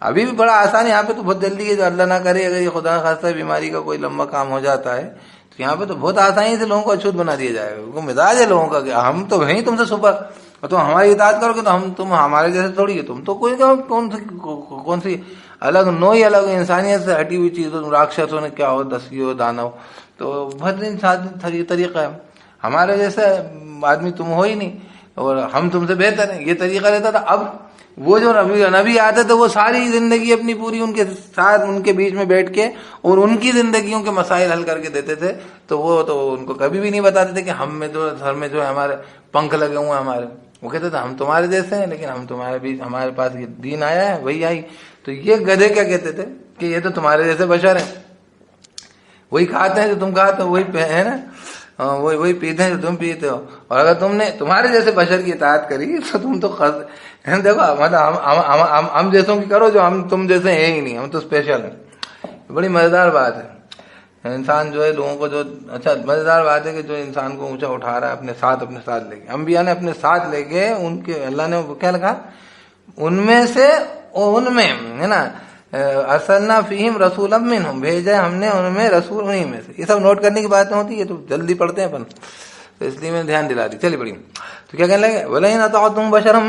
A: ابھی بھی بڑا آسان، یہاں پہ تو بہت جلدی ہے، جو اللہ نہ کرے اگر یہ خدا خاصہ بیماری کا کوئی لمبا کام ہو جاتا ہے، تو یہاں پہ تو بہت آسانی سے لوگوں کو اچھوت بنا دیا جائے گا. وہ مزاج ہے لوگوں کا کہ ہم تو ہیں تم سے سپر، اور تم ہماری اطاعت کرو گے تو تم ہمارے جیسے تھوڑی ہے، تم تو کوئی کون سی الگ نوعی، الگ انسانیت سے ہٹی ہوئی چیز ہو، راکشس ہو، کیا ہو، دسی ہو، دانو. تو بہترین طریقہ ہے، ہمارے جیسا آدمی تم ہو ہی نہیں، اور ہم تم سے بہتر ہیں، یہ طریقہ رہتا تھا. اب وہ جو نبی آتے تھے وہ ساری زندگی اپنی پوری ان کے ساتھ، ان کے بیچ میں بیٹھ کے، اور ان کی زندگیوں کے مسائل حل کر کے دیتے تھے. تو وہ تو ان کو کبھی بھی نہیں بتاتے تھے کہ ہم میں تو سر میں جو ہے ہمارے پنکھ لگے ہوئے ہیں ہمارے. وہ کہتے تھے ہم تمہارے جیسے ہیں، لیکن ہم تمہارے بیچ، ہمارے پاس یہ دین آیا ہے، وہی آئی. تو یہ گدھے کیا کہتے تھے کہ یہ تو تمہارے جیسے بشر ہیں، وہی کھاتے ہیں جو تم کھاتے ہو، وہی ہے نا، وہی پیتے ہیں جو تم پیتے ہو. اور اگر تم نے تمہارے جیسے بشر کی اطاعت کری تو تم تو دیکھو مطلب ہم جیسوں کی کرو جو تم جیسے ہیں ہی نہیں، ہم تو اسپیشل ہیں. بڑی مزیدار بات ہے. انسان جو ہے لوگوں کو جو اچھا مزیدار بات ہے کہ جو انسان کو اونچا اٹھا رہا ہے اپنے ساتھ لے کے. انبیاء نے اپنے ساتھ لے کے، ان کے اللہ نے کیا لکھا، ان میں سے، ان میں ہے نا، ارسلنا فیہم رسولا منہم، بھیجا ہم نے ان میں رسول، انہی میں سے. یہ سب نوٹ کرنے کی باتیں ہوتی ہے، یہ تو جلدی پڑھتے ہیں اپن. تو اس لیے میں نے دھیان دلا دی. چلیے پڑھیے. تو کیا کہنے لگے؟ وَلَئِنْ أَطَعْتُمْ بَشَرًا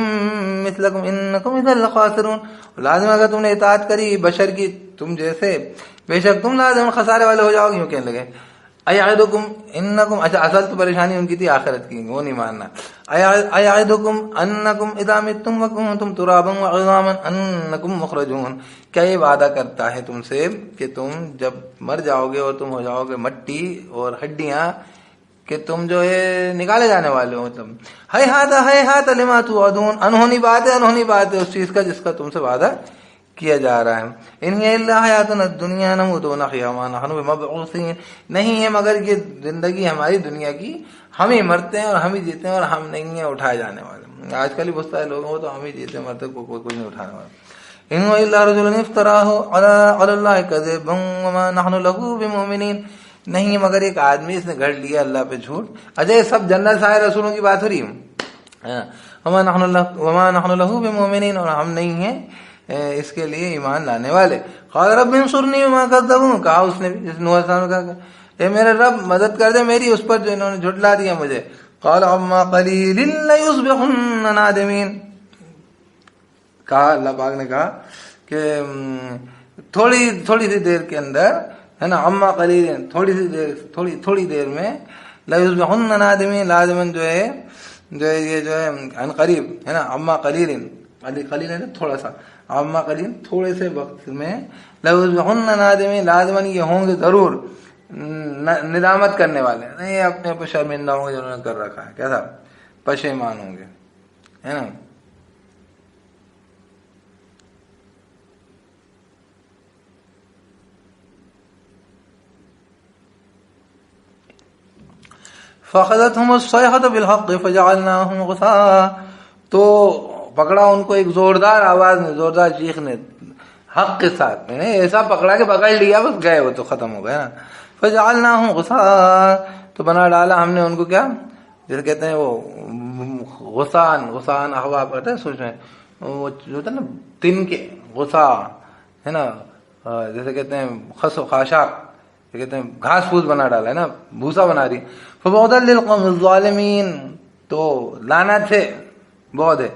A: مِثْلَكُمْ إِنَّكُمْ إِذًا لَخَاسِرُونَ. لازم اگر تم نے اطاعت کری بشر کی تم جیسے بے شک تم لازم خسارے والے ہو جاؤ گے. یوں کہنے لگے ایعدکم انکم. اچھا اصل تو پریشانی ان کی تھی آخرت کی, وہ نہیں ماننا. ایعدکم انکم اذا متم وکنتم ترابا وعظاما انکم مخرجون. کیا یہ وعدہ کرتا ہے تم سے کہ تم جب مر جاؤ گے اور تم ہو جاؤ گے مٹی اور ہڈیاں کہ تم جو ہے نکالے جانے والے ہو تم. ہیہات لما توعدون. انہونی بات ہے اس چیز کا جس کا تم سے وعدہ کیا جا رہا ہے. ان ہی الا حیاتنا الدنیا نموت ونحیا وما نحن بمبعوثین. نہیں ہے مگر یہ زندگی ہماری دنیا کی, ہم ہی مرتے ہیں اور ہم ہی جیتے ہیں اور ہم نہیں ہیں اٹھائے جانے والے. آج کل ہی بہت سارے لوگ ہیں تو ہم ہی جیتے مرتے کوئی نہیں اٹھانے والا. ان هو الا رجل افتراه على الله كذبا وما نحن له بمؤمنین. نہیں مگر ایک آدمی اس نے گھڑ لیا اللہ پہ جھوٹ. اچھا یہ سب جنت سے آئے رسولوں کی بات ہو رہی ہے. وما نحن له بمؤمنین, اور ہم نہیں ہیں اس کے لیے ایمان لانے والے. قال رب انصرنی بما كذبون. کہا اس نے نوح علیہ السلام نے کہا اے میرے رب مدد کر دے میری اس پر جو انہوں نے جھٹلا دیا مجھے. قال عما قلیل لیصبحن نادمین. کہا اللہ پاک نے کہا کہ تھوڑی سی دیر کے اندر ہے نا, عما قلیل تھوڑی دیر میں لیصبحن نادمین. لازمن جو ہے یہ جو ہے ان قریب ہے نا, عما قلیل ہے نا تھوڑا سا, عما قلیل تھوڑے سے وقت میں لیصبحن نادمین. لازمن یہ ہوں گے ضرور ندامت کرنے والے, نہیں اپنے اوپر شرمندہ ہوں گے جنہوں نے کر رکھا ہے. کیسا پشیمان ہوں گے ہے نا. فَأَخَذَتْهُمُ الصَّيْحَةُ بِالْحَقِّ فَجَعَلْنَاهُمْ غُثَاءً. تو پکڑا ان کو ایک زوردار آواز نے, زوردار چیخ نے حق کے ساتھ. میں نے ایسا پکڑا کہ پکڑ لیا بس گئے وہ تو ختم ہو گئے نا. فَجَعَلْنَاهُمْ غُثَاءً. تو بنا ڈالا ہم نے ان کو کیا جیسے کہتے ہیں وہ غصان احوا پڑتا ہے سوچ میں وہ جو ہوتا ہے نا تن کے غصہ ہے نا, جیسے کہتے ہیں خس و خاشاک کہتے ہیں گھاس پھوس بنا ڈالا ہے نا, بھوسا بنا دی. فَبُعْدًا لِلْقَوْمِ الظَّالِمِينَ. تو لعنت ہے بہت ہے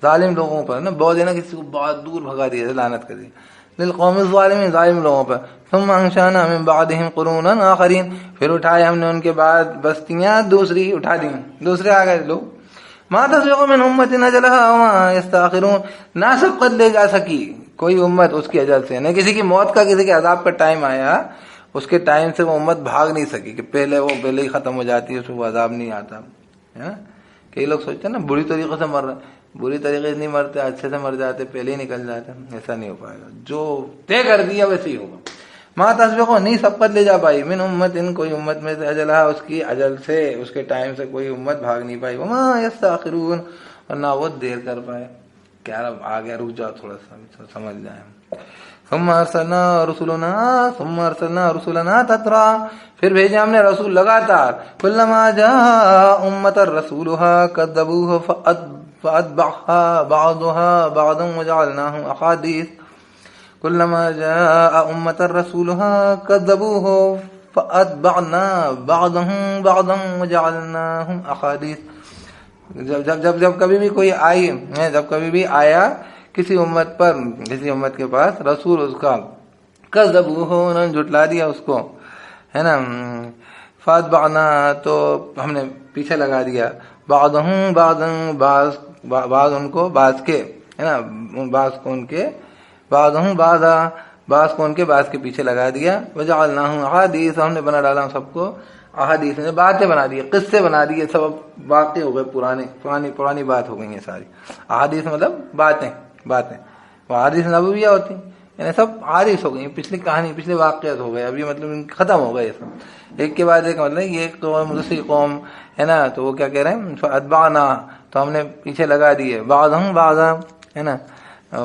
A: ظالم لوگوں پر نا, بہت ہے نا کسی کو بہت دور بھگا دیا لعنت کر دی. للقوم الظالمین ظالم لوگوں پر. ثم انشأنا من بعدهم قرونا آخرین. پھر اٹھائے ہم نے ان کے بعد بستیاں دوسری اٹھا دی, دوسرے آ گئے لوگ. ما تسبق من امت اجلها وما يستاخرون. نہ سبقت لے جا سکی کوئی امت اس کی اجل سے, نہ کسی کی موت کا کسی کے عذاب کا ٹائم آیا اس کے ٹائم سے وہ امت بھاگ نہیں سکی کہ پہلے ہی ختم ہو جاتی ہے اس کو عذاب نہیں آتا ہے نا. کئی لوگ سوچتے ہیں نا بری طریقے سے مر رہے, بری طریقے سے نہیں مرتے, اچھے سے مر جاتے, پہلے ہی نکل جاتے. ایسا نہیں ہو پائے گا, جو طے کر دیا ویسے ہی ہوگا. ما تسبقو نہیں سبقت لے جا پائی من امت ان کوئی امت میں سے اجلہ اس کی اجل سے اس کے ٹائم سے کوئی امت بھاگ نہیں پائی. وما یستاخرون اور نہ وہ دیر کر پائے. کیا آ گیا رک جاؤ تھوڑا سا سمجھ جائیں. ثم ارسلنا رسلنا تترا. پھر بھیجے ہم نے رسول لگاتار. کلما جاء امة رسولها كذبوه فأتبعها بعضها بعضا وجعلناهم أحاديث. كلما جاء امة رسولها كذبوه فأتبعنا بعضهم بعضا وجعلناهم أحاديث. جب کبھی بھی کوئی آئی, جب کبھی بھی آیا کسی امت پر, کسی امت کے پاس رسول اس کا, کذبوہ انہوں نے جھٹلا دیا اس کو ہے نا. فاتبعنا تو ہم نے پیچھے لگا دیا, بعضهم بعضا بعض ان کو بعض کے ہے نا, بعض کو ان کے, بعضهم بعضا بعض کو ان کے بعض کے پیچھے لگا دیا. وجعلناهم احادیث ہم نے بنا ڈالا سب کو احادیث نے باتیں بنا دی, قصے بنا دیے, سب واقع ہو گئے, پرانی بات ہو گئی ہیں ساری. احادیث مطلب باتیں وہ حدیث نبویہ ہوتی یعنی سب حادث ہو گئی, پچھلی کہانی پچھلے واقعات ہو گئے, ابھی مطلب ختم ہو گئے سب ایک کے بعد ایک. مطلب یہ ایک قوم دوسری قوم ہے نا, تو وہ کیا کہہ رہے ہیں فاتبعنا تو ہم نے پیچھے لگا دیے, بعضهم بعضا ہے نا,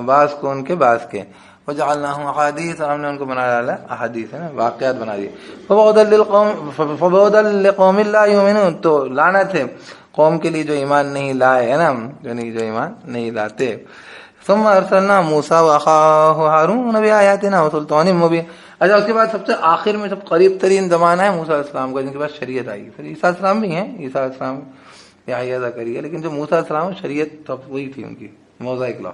A: بعض کو ان کے بعض کے. وجعلناهم احادیث اور ہم نے ان کو بنا ڈالا احادیث ہے نا, واقعات بنا دیے. فبعدا لقوم لا یؤمنون. تو لعنت ہے قوم کے لیے جو ایمان نہیں لائے ہے نا, جو ایمان نہیں لاتے. ثم ارسلنا موسیٰ واخاہ ہارون بآیاتنا وسلطان مبین. اچھا اس کے بعد سب سے آخر میں سب قریب ترین زمانہ ہے موسیٰ علیہ السلام کا، جن کے بعد شریعت آئی. پھر عیسیٰ علیہ السلام بھی ہیں، عیسیٰ علیہ السلام یحییٰ زکریا، لیکن جو موسیٰ علیہ السلام شریعت تب وہی تھی ان کی موزائک لا.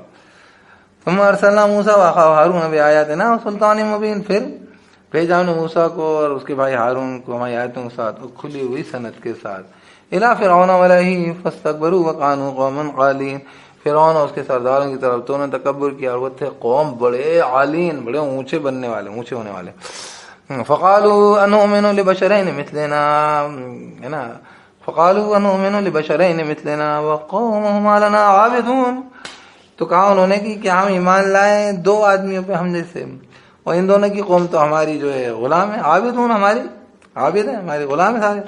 A: ثم ارسلنا موسیٰ واخاہ ہارون بآیاتنا وسلطان مبین، پھر بھیجا ہم نے موسیٰ کو اور اس کے بھائی ہارون کو ہماری آیتوں کے ساتھ کھلی ہوئی سند کے ساتھ. الی فرعون وملئہ فاستکبروا وکانوا قوما عالین، فرعون اور اس کے سرداروں کی طرف تو انہوں نے تکبر کیا اور وہ تھے قوم بڑے عالین، بڑے اونچے بننے والے، اونچے ہونے والے. فقالوا انؤمن لبشرین مثلنا، ہے نا، فقالوا انؤمن لبشرین مثلنا وقومهما لنا عابدون، تو کہا انہوں نے کہ کیا ہم ایمان لائیں دو آدمیوں پہ ہم جیسے، اور ان دونوں کی قوم تو ہماری جو ہے غلام ہے، عابدون ہماری عابد ہیں، ہمارے غلام ہیں سارے.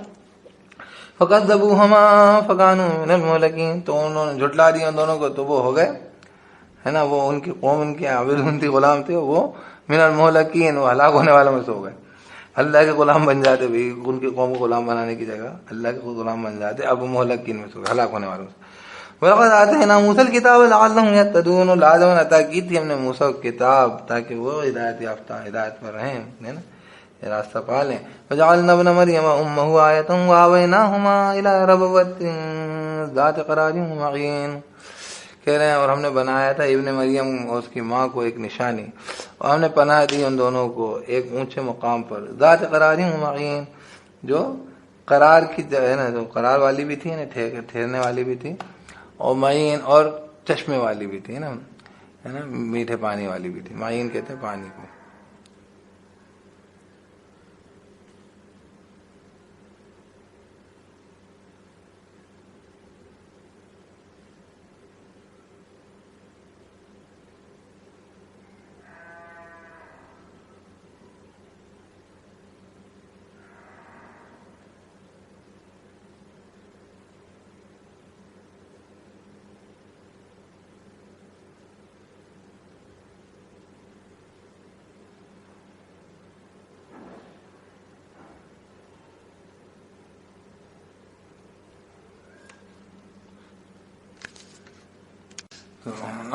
A: فکذبوہما فکانوا من المہلکین، تو انہوں نے جھٹلا دیا ان دونوں کو تو وہ ہو گئے، ہے نا، وہ ان کی قوم ان کے عابدون تھی، غلام تھے، وہ من المہلکین، وہ ہلاک ہونے والوں میں سے ہو گئے. اللہ کے غلام بن جاتے بھی، ان کی قوم کو غلام بنانے کی جگہ اللہ کے خود غلام بن جاتے، اب مہلکین میں سے ہو گئے، ہلاک ہونے والوں سے. وَلَقَدْ آتَيْنَا مُوسَى الْكِتَابَ لَعَلَّهُمْ يَهْتَدُونَ، لازم عطا کی تھی ہم نے موسیٰ کو کتاب تاکہ وہ ہدایت یافتہ، ہدایت پر رہیں، ہے نا، یہ راستہ پالیں. وَجَعَلْنَا ابْنَ مَرْيَمَ وَأُمَّهُ آیَةً وَآوَيْنَاهُمَا إِلَىٰ رَبْوَةٍ ذَاتِ قَرَارٍ مَّعِینٍ، کہہ رہے ہیں اور ہم نے بنایا تھا ابن مریم اور اس کی ماں کو ایک نشانی، اور ہم نے پناہ دی ان دونوں کو ایک اونچے مقام پر، ذات قرار معین، جو قرار کی ہے نا، جو قرار والی بھی تھی، ٹھہرنے والی بھی تھی، اور معین اور چشمے والی بھی تھی، ہے نا، میٹھے پانی والی بھی تھی. معین کہتے ہیں پانی کو.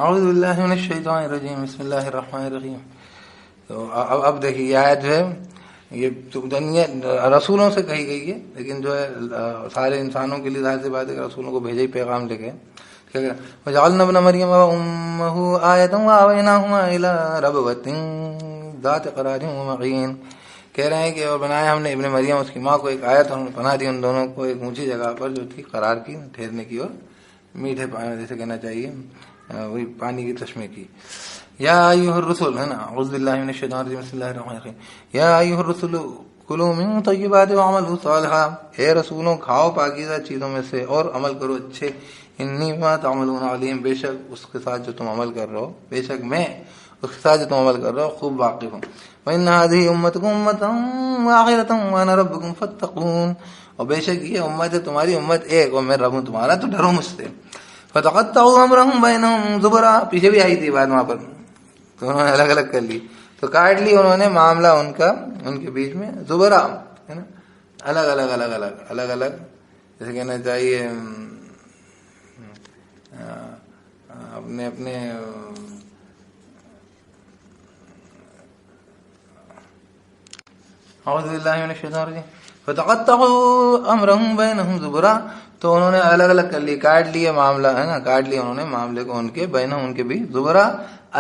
A: اعوذ باللہ من الشیطان الرجیم، بسم اللہ الرحمن الرحیم. تو اب دیکھیے یہ آیت جو ہے یہ دنیا رسولوں سے کہی گئی ہے، لیکن جو ہے سارے انسانوں کے لیے ظاہر سی بات ہے کہ رسولوں کو بھیجا ہی پیغام لے کے. وَجَعَلْنَا ابْنَ مَرْيَمَ وَأُمَّهُ آیَةً وَآوَيْنَاهُمَا إِلَىٰ رَبْوَةٍ ذَاتِ قَرَارٍ مَّعِینٍ، کہہ رہے ہیں کہ اور بنایا ہم نے ابن مریم اس کی ماں کو ایک آیت، ہم نے پناہ دی ان دونوں کو ایک اونچی جگہ پر جو تھی قرار کی، ٹھہرنے کی، اور میٹھے پانی جیسے کہنا چاہیے وہی پانی کی چشمے کی. یا ایھا الرسل، ہے نا، اعوذ باللہ من الشیطان الرجیم، بسم اللہ الرحمن الرحیم. یا ایھا الرسل کلوا من طیبات واعملوا صالحا، اے رسولوں کھاؤ پاکیزہ چیزوں میں سے اور عمل کرو اچھے. انی بما تعملون علیم، بے شک اس کے ساتھ جو تم عمل کر رہے ہو، بے شک میں اس کے ساتھ جو تم عمل کر رہے ہو خوب واقف ہوں. وَإِنَّ هَٰذِهِ أُمَّتُكُمْ أُمَّةً وَاحِدَةً وَأَنَا رَبُّكُمْ فَاتَّقُونِ، اور بے شک یہ امت ہے تمہاری امت ایک اور میں رب ہوں تمہارا تو ڈرو مجھ سے. فَتَقَطَّعُوا أَمْرَهُمْ بَيْنَهُمْ زُبُرًا، پیچھے بھی آئی تھی بات وہاں پر، تو انہوں نے الگ الگ کر لی، تو کاٹ لی انہوں نے معاملہ ان کا ان کے بیچ میں زبرا، ہے نا، الگ الگ الگ الگ الگ الگ، جیسے کہنا چاہیے اپنے اپنے اعوذ باللہ من الشیطان الرجیم. فتقطعوا امرهم بینہم زبرا، تو انہوں نے الگ الگ کر لی، کاٹ لیے معاملہ، ہے نا، کاٹ لیا انہوں نے معاملے کو ان کے بینہم ان کے بھی زبرا،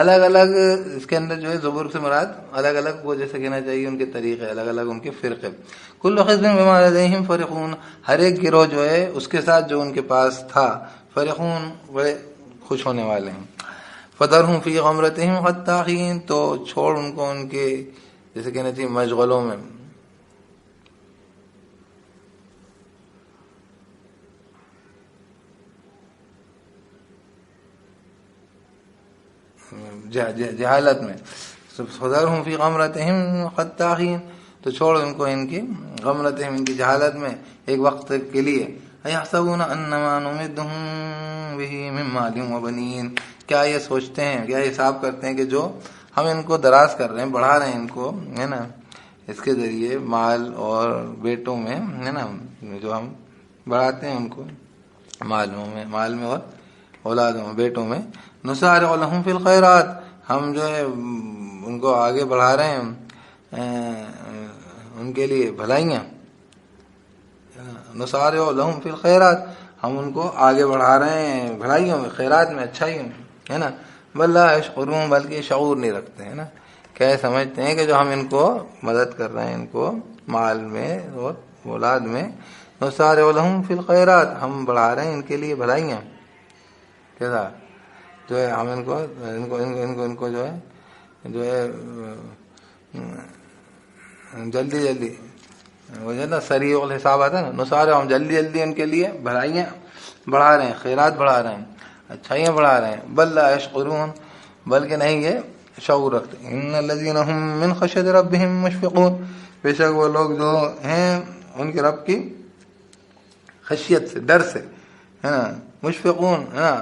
A: الگ الگ. اس کے اندر جو ہے زبر سے مراد الگ الگ، وہ جیسے کہنا چاہیے ان کے طریقے الگ الگ، ان کے فرقے. کل حزب بما لدیہم فرحون، ہر ایک گروہ جو ہے اس کے ساتھ جو ان کے پاس تھا، فرحون بڑے خوش ہونے والے ہیں. فذرہم فی غمرتہم حتی حین، تو چھوڑ ان کو ان کے جیسے کہنا چاہیے مشغلوں میں. جہالت میں، فذرہم فی غمرتہم حتی حین، تو چھوڑ ان کو ان کی غمرتہم، ان کی جہالت میں ایک وقت کے لیے. ایحسبون انما نمدہم بہ من مال وبنین، کیا یہ سوچتے ہیں، کیا حساب کرتے ہیں کہ جو ہم ان کو دراز کر رہے ہیں، بڑھا رہے ہیں ان کو، ہے نا، اس کے ذریعے مال اور بیٹوں میں، ہے نا، جو ہم بڑھاتے ہیں ان کو مال میں اور اولادوں میں، بیٹوں میں. نسارع لہم فی الخیرات، ہم جو ہے ان کو آگے بڑھا رہے ہیں ان کے لیے بھلائیاں. نسارع لہم فی الخیرات، ہم ان کو آگے بڑھا رہے ہیں بھلائیوں میں، خیرات میں، اچھائیوں میں، ہے نا. بل لا یشعرون، بلکہ شعور نہیں رکھتے ہیں نا. کیا سمجھتے ہیں کہ جو ہم ان کو مدد کر رہے ہیں، ان کو مال میں اور اولاد میں، نسارع لہم فی الخیرات، ہم بڑھا رہے ہیں ان کے لیے بھلائیاں. کیسا جو ہے ہم ان کو جو ہے جلدی وہ جو ہے نا سریع الحساب آتا ہے نا، نسارع، ہم جلدی ان کے لیے بھلائیاں بڑھا رہے ہیں، خیرات بڑھا رہے ہیں، اچھائیاں بڑھا رہے ہیں. بل لا یشعرون، بلکہ نہیں یہ شعور رکھتے. ان الذین هم من خشیۃ ربهم مشفقون، بے شک وہ لوگ جو ہیں ان کے رب کی خشیت سے، ڈر سے، ہے نا، مشفقون، ہے نا،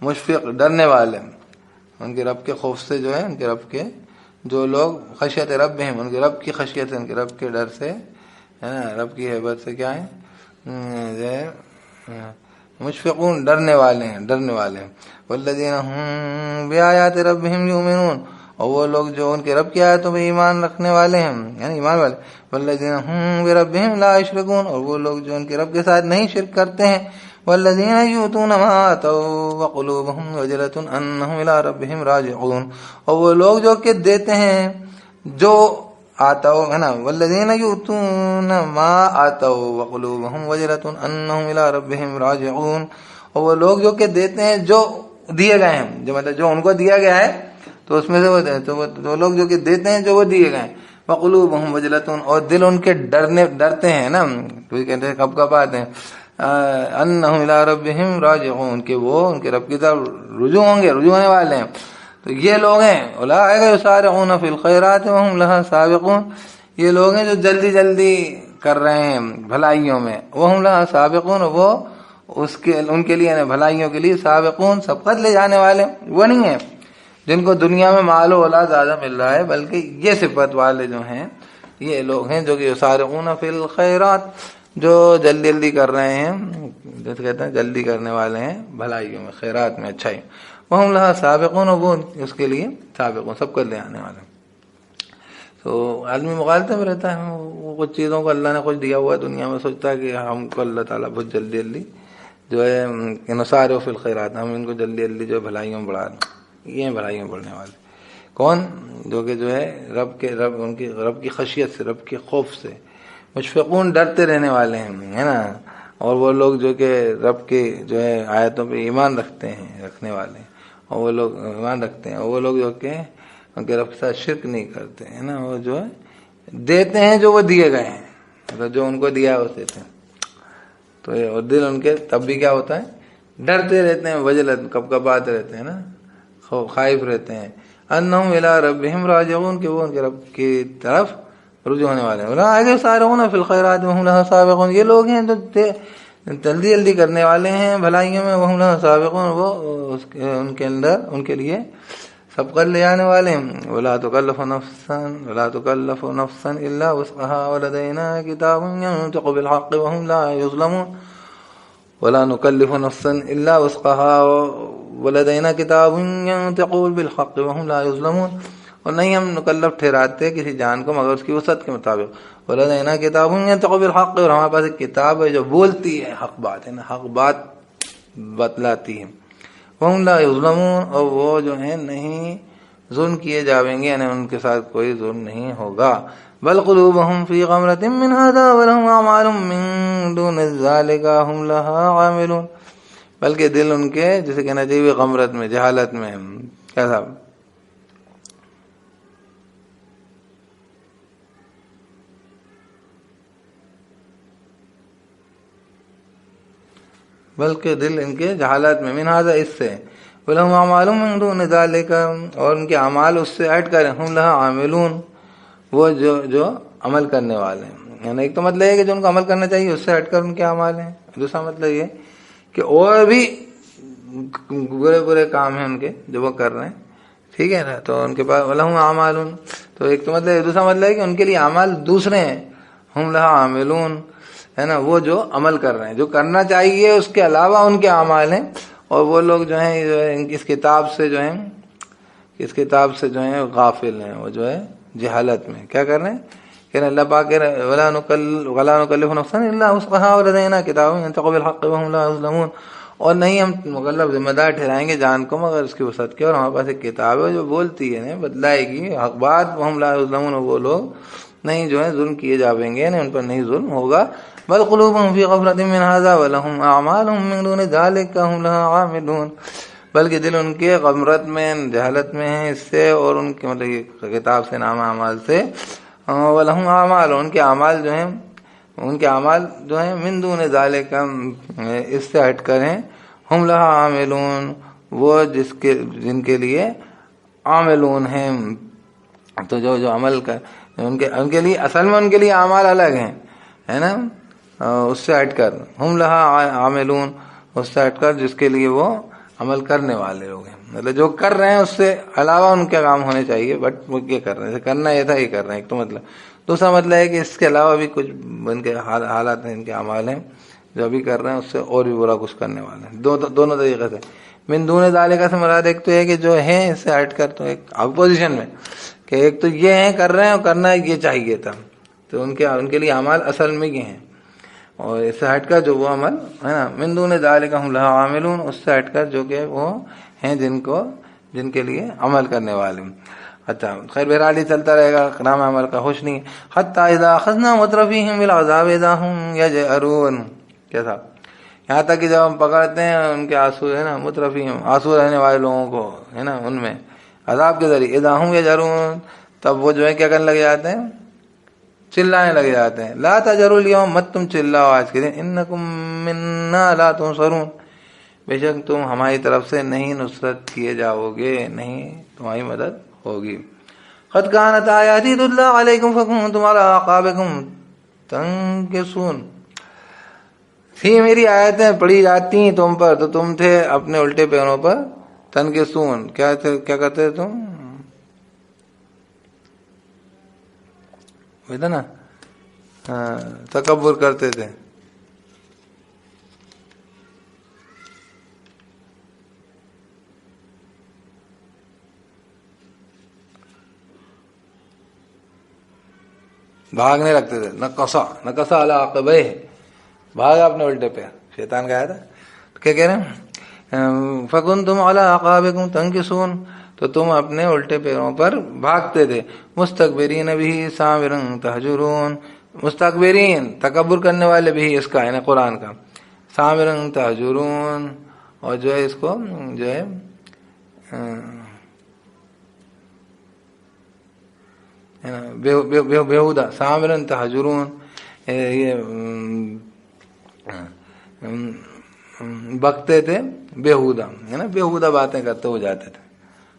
A: مشفق ڈرنے والے، ان کے رب کے خوف سے جو ہے، ان کے رب کے جو لوگ خشیت ربهم، ان کے رب کی خشیت سے، ان کے رب کے ڈر سے، ہے نا، رب کی ہیبت سے کیا ہے، مشفقون ڈرنے والے ہیں، ڈرنے والے ہیں. والذین هم بآیات ربهم یؤمنون، اور وہ لوگ جو ان کے رب کی آیتوں پہ ایمان رکھنے والے ہیں، یعنی ایمان والے. والذین هم بربهم لا یشرکون، اور وہ لوگ جو ان کے رب کے ساتھ نہیں شرک کرتے ہیں. والذین یؤتون ما آتوا وقلوبهم وجلة انهم الی ربهم راجعون، اور وہ لوگ جو کہ دیتے ہیں جو آتوا، ہے نا، والذین یؤتون ما آتوا وقلوبهم وجلة انهم الی ربهم راجعون، اور وہ لوگ جو کہ دیتے ہیں جو دیے گئے ہیں، جو مطلب جو ان کو دیا گیا ہے تو اس میں سے وہ لوگ جو کہ دیتے ہیں جو وہ دیے گئے ہیں. وقلوبهم وجلة، اور دل ان کے ڈرتے ہیں نا، کہتے ہیں کب آتے ہیں، انہم الی ربہم راجعون، کہ وہ ان کے رب کی طرف رجوع ہوں گے، رجوع ہونے والے ہیں. تو یہ لوگ ہیں اولئک یسارعون فی الخیرات وہم لہا سابقون، یہ لوگ ہیں جو جلدی کر رہے ہیں بھلائیوں میں، وہم لہا سابقون، وہ ان کے لیے بھلائیوں کے لیے سابقون، سبقت لے جانے والے. وہ نہیں ہیں جن کو دنیا میں مال و اولاد زیادہ مل رہا ہے، بلکہ یہ صفت والے جو ہیں یہ لوگ ہیں جو کہ یسارعون فی الخیرات، جو جلدی کر رہے ہیں، جیسے کہتے ہیں جلدی کرنے والے ہیں بھلائیوں میں، خیرات میں، اچھائی. وہم لہا سابقون، وہ اس کے لیے سابقون، سب کر لے آنے والے. تو آدمی مغالطے میں رہتا ہے، وہ کچھ چیزوں کو اللہ نے کچھ دیا ہوا ہے دنیا میں، سوچتا ہے کہ ہم کو اللہ تعالیٰ بہت جلدی جو ہے نسارع فی الخیرات، ہم ان کو جلدی جو ہے بھلائیوں بڑھا دیں. یہ بھلائیوں بڑھنے والے کون؟ جو کہ جو ہے ان کی رب کی خشیت سے، رب کے خوف سے، مشفقون ڈرتے رہنے والے ہیں، ہے نا. اور وہ لوگ جو کہ رب کے جو ہے آیتوں پہ ایمان رکھنے والے، اور وہ لوگ ایمان رکھتے ہیں، اور وہ لوگ جو کہ ان کے رب کے ساتھ شرک نہیں کرتے ہیں نا، وہ جو ہے دیتے ہیں جو وہ دیے گئے ہیں، مطلب جو ان کو دیا ہے وہ دیتے ہیں. تو اور دل ان کے تب بھی کیا ہوتا ہے، ڈرتے رہتے ہیں، وجلت کب آتے رہتے ہیں نا، خائف رہتے ہیں. انہم الی ربہم راجعون، کہ وہ ان کے رب کی طرف رجوع ہونے والے ہیں. اولئک یسارعون فی الخیرات وہم لہا سابقون، یہ لوگ ہیں جو جلدی کرنے والے ہیں بھلائیوں میں، وہم لہا سابقون، وہ ان کے اندر ان کے لیے سبقت لے جانے والے ہیں. ولا تکلف نفسا الا وسعها ولدینا کتاب ینطق بالحق وهم لا یظلمون. ولا نکلف نفسا الا وسعها ولدینا کتاب ینطق بالحق وهم لا یظلمون، اور نہیں ہم مکلف ٹھہراتے کسی جان کو مگر اس کی وسعت کے مطابق. ولدینا کتاب ینطق بالحق، اور ہمارے پاس ایک کتاب ہے جو بولتی ہے حق بات، ہے نا، حق بات بتلاتی ہے. وهم لا یظلمون، اور وہ جو ہیں نہیں ظلم کیے جاویں گے، یعنی ان کے ساتھ کوئی ظلم نہیں ہوگا. بل قلوبهم فی غمرۃ من هذا ولهم اعمال من دون ذلك هم لها عاملون، بلکہ دل ان کے جسے کہنا چاہیے غمرت میں، جہالت میں. کیا صاحب؟ بلکہ دل ان کے جہالت میں، من هذا اس سے، ولهم اعمال من دون ذلك، اور ان کے اعمال اس سے ہٹ کر، هم لها عاملون، وہ جو عمل کرنے والے ہیں. یعنی ایک تو مطلب ہے کہ جو ان کو عمل کرنا چاہیے اس سے ہٹ کر ان کے اعمال ہیں، دوسرا مطلب یہ کہ اور بھی برے کام ہیں ان کے جو وہ کر رہے ہیں، ٹھیک ہے نا. تو ان کے پاس ولہم اعمال، تو ایک تو مطلب دوسرا مطلب ہے کہ ان کے لیے اعمال دوسرے ہیں، ہم لہا عاملون، ہے نا، وہ جو عمل کر رہے ہیں، جو کرنا چاہیے اس کے علاوہ ان کے اعمال ہیں. اور وہ لوگ جو ہیں اس کتاب سے جو ہیں غافل ہیں، وہ جو ہے جہالت میں کیا کر رہے ہیں کہ اللہ پاک ولا نکلف نفسا الا وسعها ولدينا کتاب ينطق بالحق وهم لا يظلمون، اور نہیں ہم مکلف ذمہ دار ٹھہرائیں گے جان کو مگر اس کی وسعت کے، اور ہمارے پاس ایک کتاب ہے جو بولتی ہے بتلائے گی حق بات، وهم لا يظلمون، وہ لوگ نہیں جو ہے ظلم کیے جاویں گے، ان پر نہیں ظلم ہوگا. بل قلوبهم في غفلة من هذا ولهم اعمال من دون ذلك هم لها عاملون، بلکہ دل ان کے غمرت میں جہالت میں ہیں اس سے، اور ان کے مطلب کتاب سے نام اعمال سے. ولہم اعمال، ان کے اعمال جو ہیں من دون ذالک، اس سے ہٹ کر ہیں. ہم لہا عاملون، وہ جن کے لیے عاملون ہیں، تو جو عمل کر ان کے لیے اصل میں ان کے لیے اعمال الگ ہیں، ہے نا، اس سے ہٹ کر. ہم لہا عاملون، اس سے ہٹ کر جس کے لیے وہ عمل کرنے والے لوگ ہیں، مطلب جو کر رہے ہیں اس سے علاوہ ان کے کام ہونے چاہیے، بٹ وہ کیا کر رہے ہیں، کرنا یہ تھا یہ کر رہے ہیں ایک تو مطلب. دوسرا مطلب ہے کہ اس کے علاوہ بھی کچھ ان کے حالات ہیں، ان کے اعمال ہیں جو ابھی کر رہے ہیں، اس سے اور بھی برا کچھ کرنے والے ہیں. دونوں طریقے سے من دون ذالک سے مراد ایک تو ہے کہ جو ہیں اس سے ہٹ کر، تو ایک اپوزیشن میں کہ ایک تو یہ ہیں کر رہے ہیں اور کرنا یہ چاہیے تھا، تو ان کے لیے اعمال اصل میں یہ ہیں، اور اس سے ہٹ کر جو وہ عمل ہے نا من دون ذالک ہم لہا عاملون، اس سے ہٹ کر جو کہ وہ ہیں جن کے لیے عمل کرنے والے. اچھا خیر بہرحال یہ چلتا رہے گا، نام عمل کا ہوش نہیں. حتی اذا اخذنا مترفیہم بالعذاب اذا ہم یجأرون، کیسا یہاں تک کہ جب ہم پکڑتے ہیں ان کے آنسو ہے نا، مترفیہم آنسو رہنے والے لوگوں کو ہے نا، ان میں عذاب کے ذریعے، اذا ہم یجأرون، تب وہ جو ہے کیا کرنے لگ جاتے ہیں، چلانے لگ جاتے ہیں. لا تجروا اليوم، مت تم چلاؤ آج کے دن، انکم منا لا تنصرون، بے شک تم ہماری طرف سے نہیں نصرت کیے جاؤ گے، نہیں تمہاری مدد ہوگی. قد كانت آیاتی تتلی علیکم فکنتم علی اعقابکم تنکصون، تھی میری آیتیں پڑھی جاتی ہیں تم پر تو تم تھے اپنے الٹے پیروں پر تنکصون، کیا کرتے تھے تم، تھا نا، تکبر کرتے تھے. بھاگنے لگتے تھے، نکسا علی عقبیہ، بھاگا اپنے الٹے پیر، شیطان کا آیا تھا. کیا کہہ رہے ہیں، فکنتم علی اعقابکم تنکصون، تو تم اپنے الٹے پیروں پر بھاگتے تھے. مستکبرین بھی سامرا تہجرون، مستکبرین تکبر کرنے والے بھی اس کا ہے نا قرآن کا، سامرا تہجرون، اور جو ہے اس کو جو ہے بیہودہ، سامرا تہجرون، یہ بکتے تھے بیہودہ، ہے نا، بیہودہ باتیں کرتے ہو جاتے تھے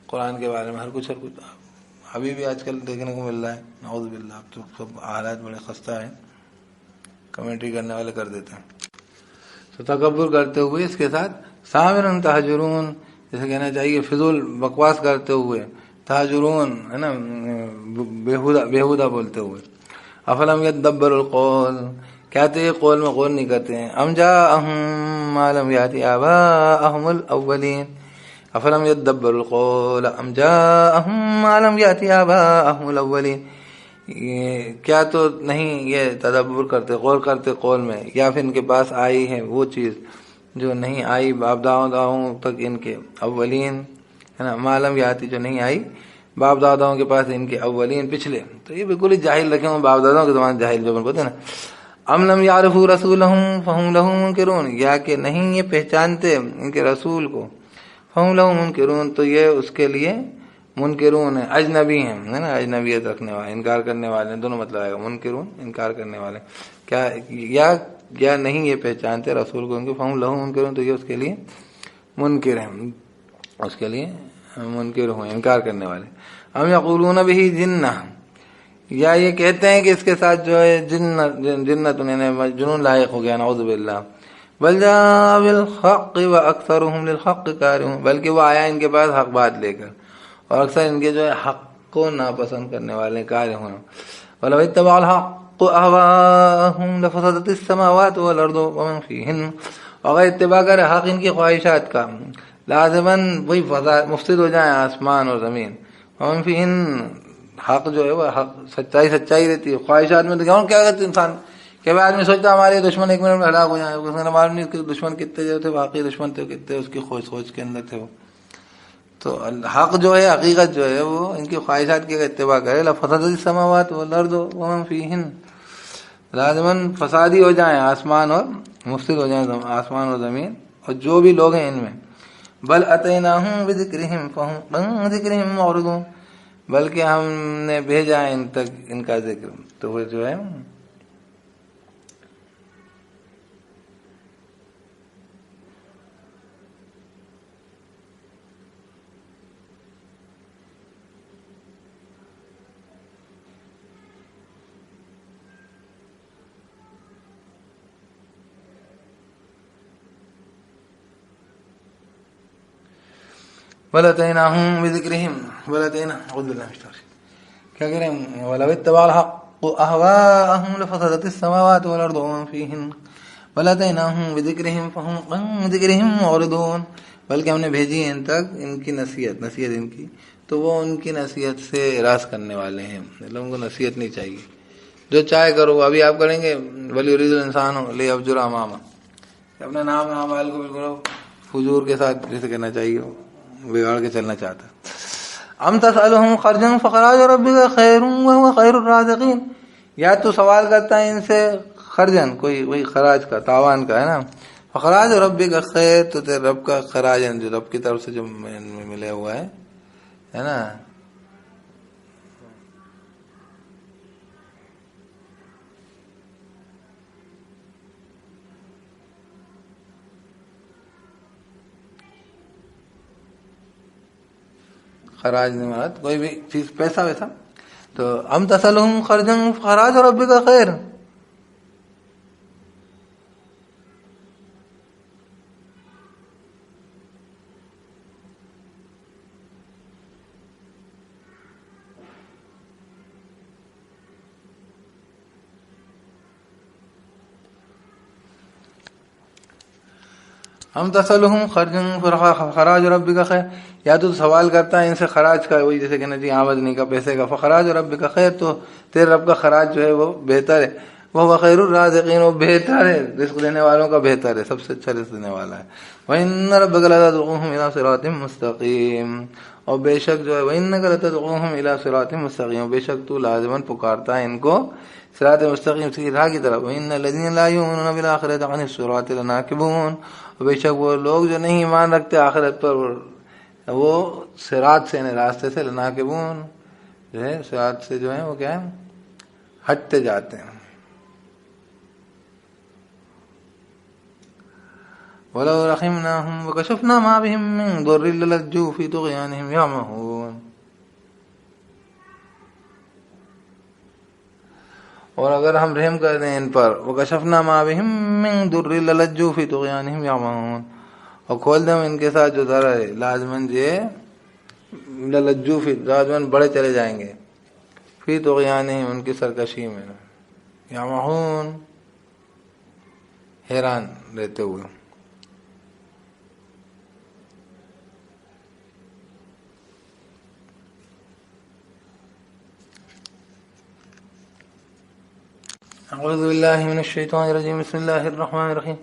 A: قرآن کے بارے میں، ہر کچھ ابھی بھی آج کل دیکھنے کو مل رہا ہے، نعوذ باللہ. اب تو سب حالات بڑے خستہ ہیں، کمنٹری کرنے والے کر دیتے ہیں. تو تکبر کرتے ہوئے اس کے ساتھ سامرا تہجرون، جیسے کہنا چاہیے فضول بکواس کرتے ہوئے، تہجرون ہے نا، بیہودہ بولتے ہوئے. افلم یدبر القول، کیا تو یہ قول میں غور نہیں کرتے ہیں. ام جاءہم ما لم یأت آباءہم الاولین، افلم یدبر القول ام جاءہم ما لم یأت آباءہم الاولین، کیا تو نہیں یہ تدبر کرتے، غور کرتے قول میں، یا پھر ان کے پاس آئی ہے وہ چیز جو نہیں آئی باپ داؤں تک ان کے اولین، ہے نا، ما لم یأت جو نہیں آئی باپ داداؤں کے پاس ان کے اولین پچھلے. تو یہ بالکل ہی جاہل رکھے ہوں، باپ داداؤں کے زمانے جاہل جو بولتے ہیں نا. ام لم یعرفوا رسولہم فہم لہ منکرون، یا کہ نہیں یہ پہچانتے ان کے رسول کو، فہم لہ منکرون، تو یہ اس کے لیے منکرون ہیں، اجنبی ہیں، ہے نا، اجنبیت رکھنے والے، انکار کرنے والے، دونوں مطلب آئے گا، منکرون انکار کرنے والے. کیا یا نہیں یہ پہچانتے رسول کو ان کے، فہم لہ منکرون، تو یہ اس کے لیے منکر ہیں، اس کے لیے منکر ہوئے، انکار کرنے والے. ام یقولون بہ جنہ، یا یہ کہتے ہیں کہ اس کے ساتھ جو ہے جنت انہیں جنون لائق ہو گیا، نعوذ باللہ. بل جاء بالحق واکثرهم للحق کارہون، بلکہ وہ آیا ان کے پاس حق بات لے کر، اور اکثر ان کے جو ہے حق کو ناپسند کرنے والے کارہون. ولو اتبع الحق اهواءهم لفسدت السماوات والارض ومن فيهن، اگر اتباع کرے حق ان کی خواہشات کا، لازماً وہی فساد مفسد ہو جائیں آسمان اور زمین، ومن فيهن حق جو ہے وہ حق سچائی رہتی ہے. خواہشات میں تو کیا کرتے انسان کہ بھائی آدمی سوچتا ہمارے دشمن 1 منٹ میں ہلاک ہو جائیں, اس نے معلوم نہیں اس کے دشمن کتنے جو تھے, واقعی دشمن تھے کتنے اس کی سوچ کے اندر تھے وہ. تو حق جو ہے, حقیقت جو ہے وہ ان کی خواہشات کی اتباع کرے. لفسدت السماوات والارض ومن فیہن, لازماً فسادی ہو جائیں آسمان اور مفسد ہو جائیں آسمان اور زمین اور جو بھی لوگ ہیں ان میں. بل اتیناہم بذکرہم فہم عن ذکرہم معرضون, بلکہ ہم نے بھیجا ان تک ان کا ذکر تو وہ جو ہے وَلَتَيْنَاهُمْ بِذِكْرِهِمْ اعوذ باللہ من الشیطان الرجیم. کیا کہہ رہے ہیں؟ وَلَوِ اتَّبَعَ الْحَقُّ أَهْوَاءَهُمْ لَفَسَدَتِ السَّمَاوَاتُ وَالْأَرْضُ وَمَن فِيهِنَّ وَلَتَيْنَاهُمْ بِذِكْرِهِمْ فَهُمْ عَن ذِكْرِهِمْ مُعْرِضُونَ, بلکہ ہم نے بھیجی ان تک ان کی نصیحت ان کی, تو وہ ان کی نصیحت سے اعراض کرنے والے ہیں. لوگوں کو نصیحت نہیں چاہیے, جو چاہے کرو. ابھی آپ کریں گے وَلْيُرِيدُ الْإِنسَانُ لِيَفْجُرَ أَمَامَهُ, اپنا نام اعمال کو بالکل فجور کے ساتھ جیسے کہنا چاہیے, بگاڑ کے چلنا چاہتا. ام تسألهم خرجا فخراج ربك خیر وهو خیر الرازقین, یا تو سوال کرتا ہے ان سے خرجن, کوئی وہی خراج کا تاوان کا ہے نا, فخراج ربک خیر, تو تیرے رب کا خراج جو رب کی طرف سے جو ملے ہوا ہے نا. خراج نہیں مراد کوئی بھی چیز, پیسہ ویسا. تو ام تسألهم خرجا فخراج ربک خیر, ہم تسألهم خرجا خراج ربک خیر, یا تو سوال کرتا ہے ان سے خراج کا, وہی جیسے کہنا چاہیے آمدنی کا, پیسے کا. فخراج ربک خیر, تو تیرے رب کا خراج جو ہے وہ بہتر ہے. وہ خیر الرازقین, وہ بہتر ہے رزق دینے والوں کا, بہتر ہے, سب سے اچھا رزق دینے والا ہے. وَإِنَّ رَبَّكَ لَتَدْعُوهُمْ إِلَىٰ صِرَاطٍ مُّسْتَقِيمٍ, اور بے شک جو ہے وَإِنَّكَ لَتَدْعُوهُمْ إِلَىٰ صِرَاطٍ مُّسْتَقِيمٍ, بے شک تو لازماً پکارتا ہے ان کو صراط مستقیم کی راہ کی طرف. وَإِنَّ الَّذِينَ لَا يُؤْمِنُونَ بِالْآخِرَةِ عَنِ الصِّرَاطِ لَنَاكِبُونَ, اور بے شک وہ لوگ جو نہیں ایمان رکھتے آخرت پر, وہ صراط سے یعنی راستے سے, لناکبون جو ہے صراط سے جو ہے وہ کیا ہے, ہٹتے جاتے ہیں. وَلَوْ رَحِمْنَاهُمْ وَكَشَفْنَا مَا بِهِمْ مِنْ ضُرٍّ لَلَجُّوا فِي طُغْيَانِهِمْ يَعْمَهُونَ, اور اگر ہم رحم کر دیں ان پر, وَكَشَفْنَا مَا بِهِمْ مِنْ ضُرٍّ لَلَجُّوا فِي طُغْيَانِهِمْ يَعْمَهُونَ, اور کھول دیں ان کے ساتھ جو ضرر ہے, لازماً یہ للجو فی, لازماً بڑے چلے جائیں گے, فی طغیانہم, ان کی سرکشی میں, یعمہون حیران رہتے ہوئے. اعوذ باللہ من الشیطان الرجیم, بسم اللہ الرحمن الرحیم.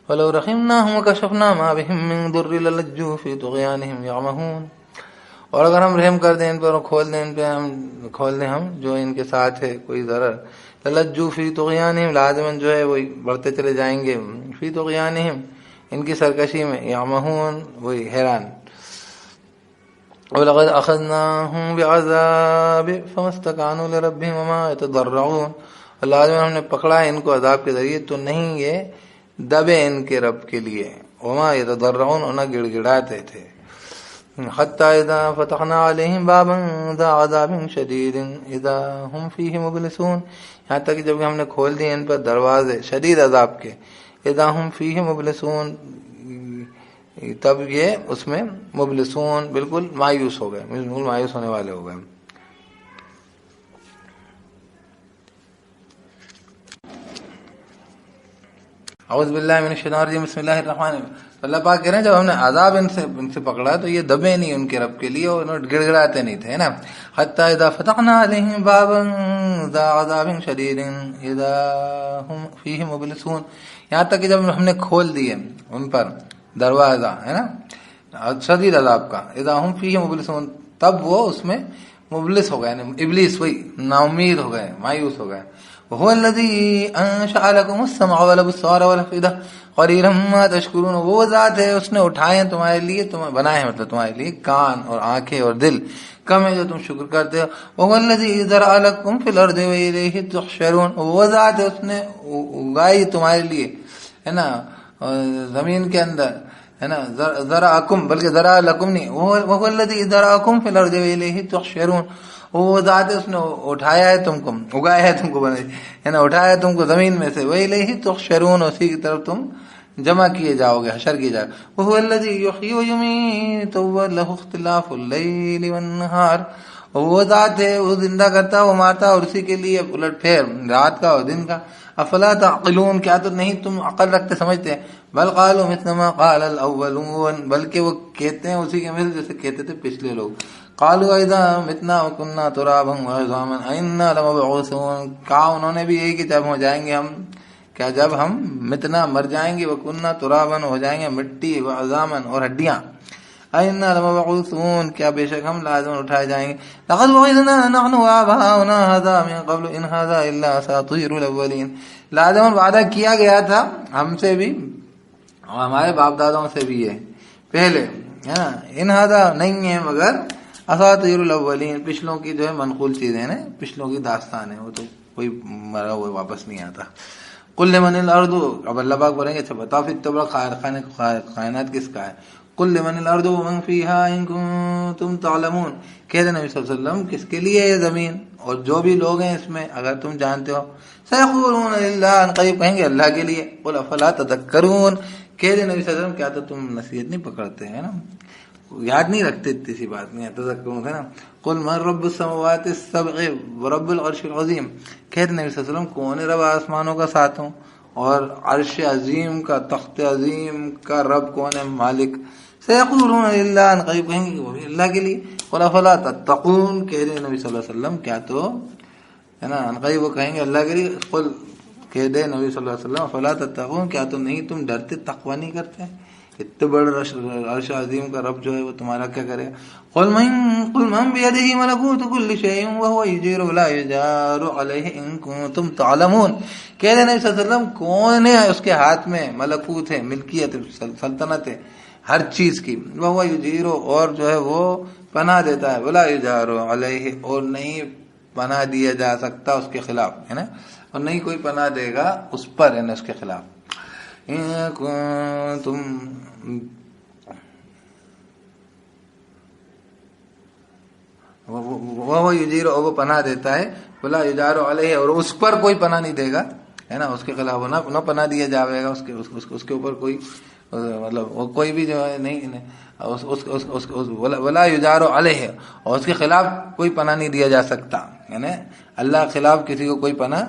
A: وَلَوْ رَحِمْنَاهُمْ وَكَشَفْنَا مَا بِهِمْ مِنْ ضُرٍّ لَلَجُّوا فِي طُغْيَانِهِمْ يَعْمَهُونَ, اور اگر ہم رحم کر دیں ان پر اور کھول دیں ان پہ, ہم کھول دیں ہم جو ان کے ساتھ ہے کوئی ضرر, لَلَجُّوا فِي طُغْيَانِهِمْ, لازماً جو ہے وہی بڑھتے چلے جائیں گے, فی طغیانہم, ان کی سرکشی میں, یعمہون وہی حیران. وَلَقَدْ أَخَذْنَاهُمْ بِعَذَابٍ فَمَا اسْتَكَانُوا لِرَبِّهِمْ وَمَا يَتَضَرَّعُونَ, لازم ہم نے پکڑا ان کو عذاب کے ذریعے, تو نہیں یہ دبے ان کے رب کے لیے, وما يتضرعون, انہیں گڑ گڑاتے تھے. حتی اذا فتحنا علیہم بابا ذا عذاب شدید اذا هم فیہ مبلسون, یہاں تک جب ہم نے کھول دیے ان پر دروازے شدید عذاب کے, اذا هم فیہ مبلسون, تب یہ اس میں مبلسون بالکل مایوس ہو گئے, بالکل مایوس ہونے والے ہو گئے. اعوذ باللہ من الشیطان الرجیم بسم اللہ الرحمن الرحیم. اللہ پاک کہہ رہے ہیں جب ہم نے عذاب ان سے پکڑا تو یہ دبے نہیں ان کے رب کے لیے اور گڑ گڑاتے نہیں تھے نا. حتی اذا فتحنا علیہم بابا ذا عذاب شدید اذا هم فیہ مبلسون، یہاں تک کہ جب ہم نے کھول دیے ان پر دروازہ ہے نا شدید عذاب کا، اذا هم فیہ مبلسون، تب وہ اس میں مبلس ہو گئے، ابلیس وہی نا امید ہو گئے، مایوس ہو گئے. وهو الذي انشأ لكم السمع والابصار والافئدة قليلا ما تشكرون، وہ ذات ہے اس نے اٹھائے ہیں تمہارے لیے، بنائے ہیں مطلب تمہارے لیے کان اور آنکھیں اور دل، کم ہے جو تم شکر کرتے ہو. وهو الذي ذرأ لكم في الارض واليه تحشرون، وہ ذات ہے اس نے اگائی تمہارے لیے ہے نا زمین کے اندر ہے نا، ذرأکم بلکہ ذرأ لکم نہیں، وهو الذي ذرأکم في الارض واليه تحشرون، وہ ذات ہے اس نے اٹھایا ہے تم کو، اگایا ہے تم کو، ہے نا اٹھایا ہے تم کو زمین میں سے، وإلیہ تحشرون، اسی کی طرف تم جمع کیے جاؤ گے، حشر کیے جاؤ گے. وهو الذي يحيي ويميت وله اختلاف الليل والنهار، وہ ذات ہے وہ زندہ کرتا وہ مارتا اور اسی کے لیے الٹ پھیر رات کا اور دن کا. افلا تعقلون، کیا تو نہیں تم عقل رکھتے سمجھتے. بل قالوا مثل ما قال الاولون، بلکہ وہ کہتے ہیں اسی کے مثل جیسے کہتے تھے پچھلے لوگ. قالوا اذا متنا وكنا ترابا وعظاما ائنا لمبعوثون، کہا انہوں نے بھی یہی کہ جب ہو جائیں گے ہم، کیا جب ہم متنا مر جائیں گے، وكنا ترابا ہو جائیں گے مٹی، وعظاما اور ہڈیاں، ائنا لمبعوثون کیا بے شک ہم لازم اٹھائے جائیں گے. لقد وعدنا نحن وآباؤنا هذا من قبل ان هذا الا اساطير الاولين، لازم وعدہ کیا گیا تھا ہم سے بھی اور ہمارے باپ دادوں سے بھی یہ پہلے ہے نا، ان هذا نہیں ہے مگر اساطیر الاولین، پچھلوں کی جو ہے منقول چیزیں نا، پچھلوں کی داستان ہے، وہ تو کوئی مرا ہوا واپس نہیں آتا. قل لمن الارض، اب اللہ پاک بولیں گے اچھا بتاؤ پھر تو بڑا کائنات کس کا ہے. قل لمن الارض ومن فیها ان کنتم تعلمون، کہہ دے نبی صلی اللہ علیہ وسلم کس کے لیے یہ زمین اور جو بھی لوگ ہیں اس میں اگر تم جانتے ہو. سیقولون للہ، ان قریب کہیں گے اللہ کے لیے. قل افلا تذکرون، کہہ دے نبی صلی اللہ علیہ وسلم کیا تو تم نصیحت نہیں پکڑتے ہیں نا، یاد نہیں رکھتے، اتنی سی بات نہیں ہے تذکرون ہے نا. قل من رب السماوات السبع ورب العرش العظیم، کہتے نبی صلی اللہ علیہ وسلم کون ہے رب آسمانوں کا ساتوں اور عرش عظیم کا، تخت عظیم کا رب کون ہے، مالک. سیقولون للہ، ان قریب کہیں گے کہ وہ بھی اللہ کے لیے. قل افلا تتقون، کہہ دے نبی صلی اللہ علیہ وسلم کیا تو ہے نا ان قریب وہ کہیں گے اللہ کے لیے. قل، کہہ دے نبی صلی اللہ علیہ وسلم افلا تتقون، کیا تو نہیں تم ڈرتے، تقوی نہیں کرتے، اتنے بڑے عرش عظیم کا رب جو ہے وہ تمہارا کیا کرے. قل من بیدہ ملکوت کل شیء وهو یجیر ولا یجار علیہ ان کنتم تعلمون، کہہ دے نبی صلی اللہ علیہ وسلم کون ہے اس کے ہاتھ میں ملکوت ہے، ملکیت، سلطنت ہے ہر چیز کی. وهو یجیر، اور جو ہے وہ پناہ دیتا ہے، ولا یجار علیہ، اور نہیں پناہ دیا جا سکتا اس کے خلاف ہے نا، اور نہیں کوئی پناہ دے گا اس پر ہے نا اس کے خلاف. تم وہ یجیر، اور وہ پناہ دیتا ہے، بلا یجار علیہ، اور اس پر کوئی پناہ نہیں دے گا ہے نا، اس کے خلاف نہ پناہ دیا جائے گا اس کے اوپر کوئی مطلب وہ کوئی بھی جو ہے نہیں ولا یجار علیہ، اور اس کے خلاف کوئی پناہ نہیں دیا جا سکتا، یعنی اللہ کے خلاف کسی کو کوئی پناہ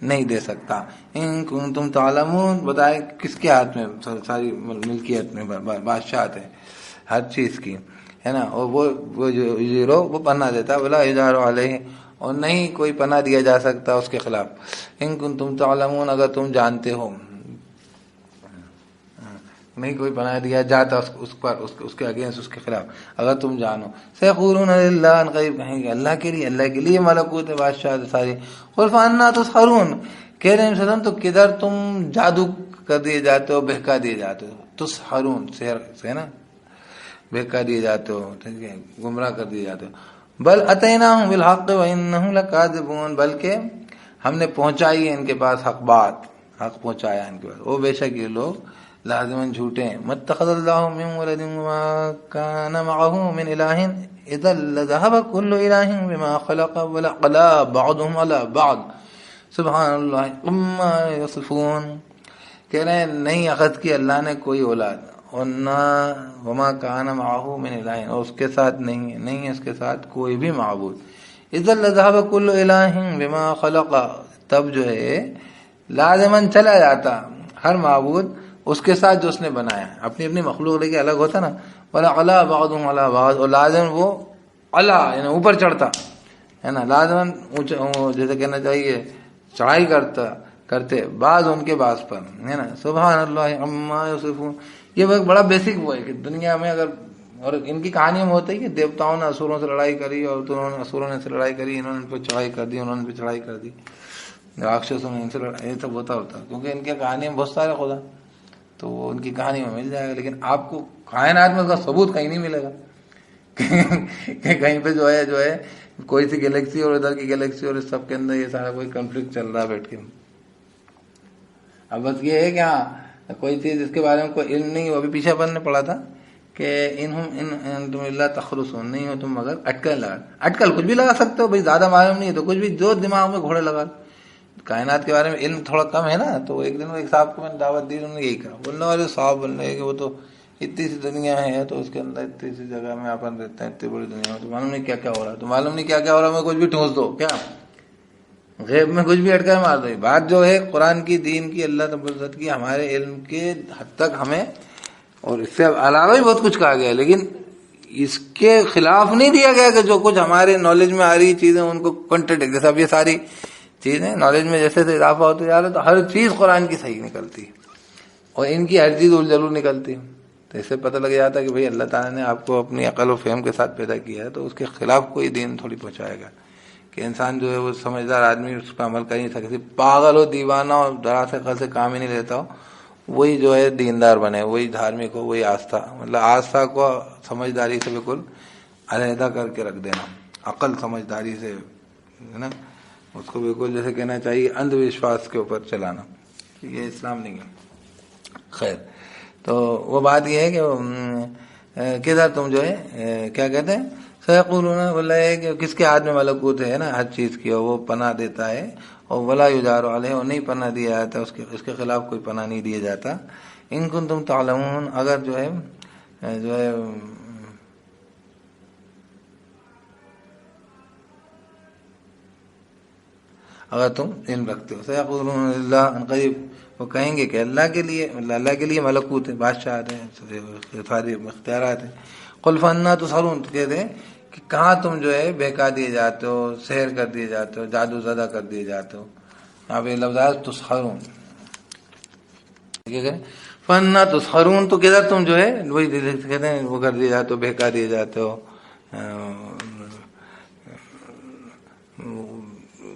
A: نہیں دے سکتا. ان کنتم تعلمون، بتائے کس کے ہاتھ میں ساری ملکیت میں بادشاہت ہے ہر چیز کی ہے نا، اور وہ جو یجیرو وہ پناہ دیتا، ولا یجار علیہ، اور نہیں کوئی پناہ دیا جا سکتا اس کے خلاف. ان کنتم تعلمون، اگر تم جانتے ہو، نہیں کوئی پناہ دیا جاتا اس پر، اس کے اگینسٹ، اس کے خلاف، اگر تم جانو. سیقولون للہ، ان قریب کہیں گے اللہ کے لیے، اللہ کے لیے ملکوت ہے، بادشاہ ساری. قل فانا تسحرون، کہہ رہے ہیں وسلم تو کدھر تم جادو کر دیے جاتے ہو، بہکا دیے جاتے ہو. تسحرون سحر سے نا، بہکا دیے جاتے ہو، ٹھیک ہے، گمراہ کر دیے جاتے ہو. بل اتیناہم بالحق وانہم لکاذبون، بلکہ ہم نے پہنچائی ہے ان کے پاس حق بات، حق پہنچایا ان کے پاس، وہ بے شک یہ لوگ لازماً جھوٹے ہیں. متخذ اللہ من ولد وما كان معه من الہ اذا لذهب كل الہ بما خلق ولعلى بعضهم على بعض سبحان اللہ عما یصفون. کہہ رہے ہیں نہیں اخذ کی اللہ نے کوئی اولاد، اور نہ وما كان معه من الہ، اور اس کے ساتھ نہیں ہے اس کے ساتھ کوئی بھی معبود. اذا لذهب كل الہ بما خلق، تب جو ہے لازماً چلا جاتا ہر معبود اس کے ساتھ جو اس نے بنایا ہے، اپنی اپنی مخلوق لے کے الگ ہوتا نا، ولا علا بعضهم علی بعض، اور لازم وہ علا یعنی اوپر چڑھتا ہے نا، لازمن جیسے کہنا چاہیے چڑھائی کرتے بعض ان کے بعض پر ہے نا. سبحان اللہ عما یصفون. یہ بڑا بیسک وہ ہے کہ دنیا میں اگر، اور ان کی کہانیوں میں ہوتا ہے کہ دیوتاؤں نے اسوروں سے لڑائی کری، اور اسوروں نے سے لڑائی کری، انہوں نے ان پہ چڑھائی کر دی، انہوں نے ان پہ چڑھائی کر دی، راکشسوں نے ان سے لڑائی، یہ سب ہوتا کیونکہ ان کی کہانیوں میں بہت سارے خدا، تو وہ ان کی کہانی میں مل جائے گا. لیکن آپ کو کائنات میں اس کا ثبوت کہیں نہیں ملے گا کہ کہیں پہ جو ہے کوئی سی گلیکسی اور ادھر کی گلیکسی اور اس سب کے اندر یہ سارا کوئی کنفلکٹ چل رہا ہے بیٹھ کے. اب بس یہ ہے کہ ہاں کوئی چیز اس کے بارے میں کوئی علم نہیں. وہ ابھی پیچھے اپن نے پڑھا تھا کہ انتم الا تخرصون، نہیں ہو تم مگر اٹکل لگا. اٹکل کچھ بھی لگا سکتے ہو بھائی، زیادہ معلوم نہیں ہے تو کچھ بھی جو دماغ میں گھوڑے لگا. کائنات کے بارے میں علم تھوڑا کم ہے نا، تو ایک دن ایک صاحب کو میں نے دعوت دی، انہوں نے یہی کہا، بولنے والے صاحب بولنے کہ وہ تو اتنی سی دنیا ہے تو اس کے اندر اتنی سی جگہ میں اپن رہتے ہیں، اتنی بڑی دنیا میں تو معلوم نہیں کیا کیا ہو رہا ہے، تو معلوم نہیں کیا کیا ہو رہا ہے، میں کچھ بھی ٹھونس دو کیا غیب میں کچھ بھی اٹکا مار دو. بات جو ہے قرآن کی، دین کی، اللہ رب العزت کی، ہمارے علم کے حد تک ہمیں، اور اس سے علاوہ بھی بہت کچھ کہا گیا ہے، لیکن اس کے خلاف نہیں دیا گیا کہ جو کچھ ہمارے نالج میں آ رہی چیزیں ان کو کنٹرڈکٹ. جیسے اب یہ ساری چیزیں نالج میں جیسے سے اضافہ ہوتے جا رہا ہے تو ہر چیز قرآن کی صحیح نکلتی اور ان کی ہر چیز الجھلو نکلتی. تو اس سے پتہ لگ جاتا ہے کہ بھئی اللہ تعالیٰ نے آپ کو اپنی عقل و فہم کے ساتھ پیدا کیا ہے، تو اس کے خلاف کوئی دین تھوڑی پہنچائے گا کہ انسان جو ہے وہ سمجھدار آدمی اس پہ عمل کر نہیں سکتی. پاگل ہو، دیوانہ اور درا سے خل سے کام ہی نہیں لیتا ہو، وہی جو ہے دیندار بنے، وہی دھارمک ہو، وہی آستھا، مطلب آستھا کو سمجھداری سے بالکل علیحدہ کر کے رکھ دینا، عقل سمجھداری سے ہے نا اس کو بالکل جیسے کہنا چاہیے اندھ وشواس کے اوپر چلانا، یہ اسلام نہیں ہے. خیر، تو وہ بات یہ ہے کہ کدھر تم جو ہے کیا کہتے ہیں، سیقولون، بولا ہے کہ کس کے ہاتھ میں ملکوت ہے نا ہر چیز کی، اور وہ پناہ دیتا ہے، اور ولا یجار علیہ، اور نہیں پناہ دیا جاتا اس کے خلاف کوئی پناہ نہیں دیا جاتا. ان کنتم تعلمون، اگر جو ہے اگر تم علم رکھتے ہو. سیقولون للہ، ان قریب وہ کہیں گے کہ اللہ کے لیے ملکوت ہے، بادشاہت ہے، ساری اختیارات ہیں. قل فانا تسحرون، تو کہتے ہیں کہ کہاں تم جو ہے بہکا دیے جاتے ہو، سحر کر دیے جاتے ہو، جادو زدہ کر دیے جاتے ہو. یہاں پہ لفظ ہے تسحرون، فانا تسحرون، تو کدھر تم جو ہے وہی کہتے ہیں وہ کر دیے جاتے ہو، بہکا دیے جاتے ہو،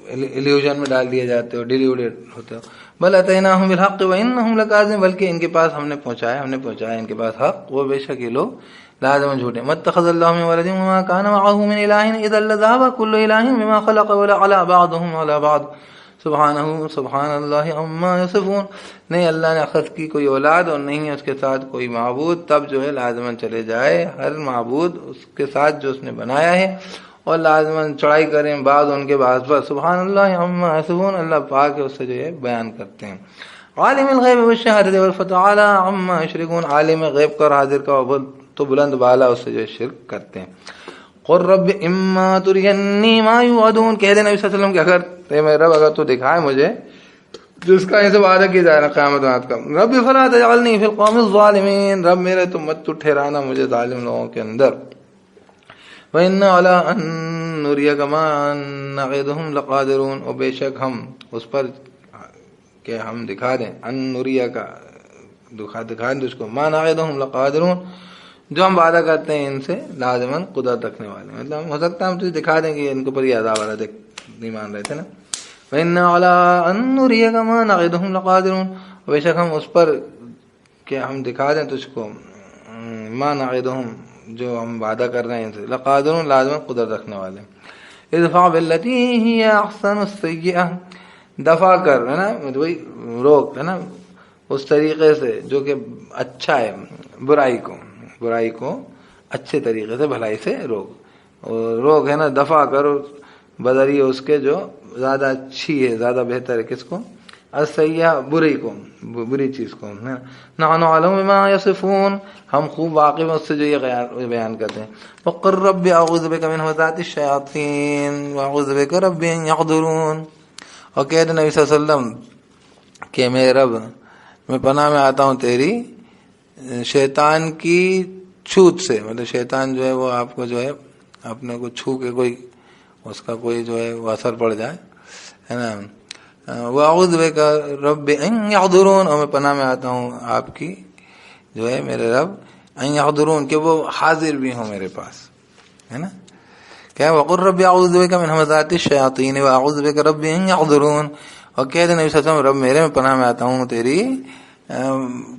A: ایلیوژن میں ڈال دیے جاتے ہو، ڈیلیوڈیڈ ہوتے ہو. بل اتیناہم بالحق وانہم لکاذبون، بلکہ ان کے پاس ہم نے پہنچایا ان کے پاس حق، وہ بے شک یہ لوگ لازم جھوٹے. متخذ اللہ من ولد وما كان معه من الہ اذا لذهب كل الہ بما خلق ولعلى بعضهم على بعض سبحان اللہ عما یصفون. نہیں اللہ نے اخذ کی کوئی اولاد اور نہیں ہے اس کے ساتھ کوئی معبود، تب جو ہے لازماً چلے جائے ہر معبود اس کے ساتھ جو اس نے بنایا ہے، اور لازماً چڑھائی کریں بعض ان کے بعض پر. سبحان اللہ عما یصفون، اللہ پاک ہے اس سے جو ہے بیان کرتے ہیں. عالم الغیب والشہادۃ والفتعال عما یشرکون، عالم غیب کا اور حاضر کا تو بلند بالا اس سے جو ہے شرک کرتے ہیں. قل رب اما ترینی ما یوعدون، کہہ دے نبی صلی اللہ علیہ وسلم کہ اگر میرے رب اگر تو دکھائے مجھے جس کا ان سے وعدہ کیا جائے نا قیامت رات کا، رب فلا تجعلنی فی القوم الظالمین، رب میرے تو مت تو ٹھہرانا مجھے ظالم لوگوں کے اندر. وَإِنَّا عَلَىٰ أَن نُرِيَكَ مَا نَعِدُهُمْ لَقَادِرُونَ، اور بے شک ہم اس پر کہ ہم دکھا دیں، ان نُرِيَكَ دکھا دیں تجھ کو، مَا نَعِدُهُمْ لَقَادِرُونَ، جو ہم وعدہ کرتے ہیں ان سے لازماً قدرت رکھنے والے، مطلب ہو سکتا ہے ہم تجھے دکھا دیں کہ ان کے اوپر یہ عذاب آ رہا، دیکھ نہیں مان رہے تھے نا. وَإِنَّا عَلَىٰ أَن نُرِيَكَ مَا نَعِدُهُمْ لَقَادِرُونَ، بے شک ہم اس پر کہ ہم دکھا دیں تجھ کو، مَا نَعِدُهُمْ جو ہم وعدہ کر رہے ہیں ان سے، لقادرون لازماً قدرت رکھنے والے. ادفع باللتی ہی احسن السیئہ، دفع کر ہے نا وہی روک ہے نا اس طریقے سے جو کہ اچھا ہے، برائی کو اچھے طریقے سے، بھلائی سے روک ہے نا، دفع کرو بدریہ اس کے جو زیادہ اچھی ہے، زیادہ بہتر ہے. کس کو؟ السیئہ، بری چیز کو. نحن اعلم بما یصفون، ہم خوب واقف ہیں اس سے جو یہ بیان کرتے ہیں. وقل رب اعوذ بک من همزات الشیاطین واعوذ بک رب ان یحضرون، اور کہہ دے نبی صلی اللہ علیہ وسلم کہ میرے رب میں پناہ میں آتا ہوں تیری شیطان کی چھوت سے، مطلب شیطان جو ہے وہ آپ کو جو ہے اپنے کو چھو کے کوئی اس کا کوئی جو ہے وہ اثر پڑ جائے، ہے نا. وَأَعُوذُ بِكَ رَبِّ أَن يَحْضُرُونَ، اور میں پناہ میں آتا ہوں آپ کی جو ہے میرے رب أن يحضرون، کہ وہ حاضر بھی ہوں میرے پاس، ہے نا. کیا وَقُلْ رَبِّ أَعُوذُ بِكَ مِنْ هَمَزَاتِ الشَّيَاطِينِ وَأَعُوذُ بِكَ رَبِّ أَن يَحْضُرُونَ، اور کہہ دے نبی صلی اللہ علیہ وسلم رب میرے میں پناہ میں آتا ہوں تیری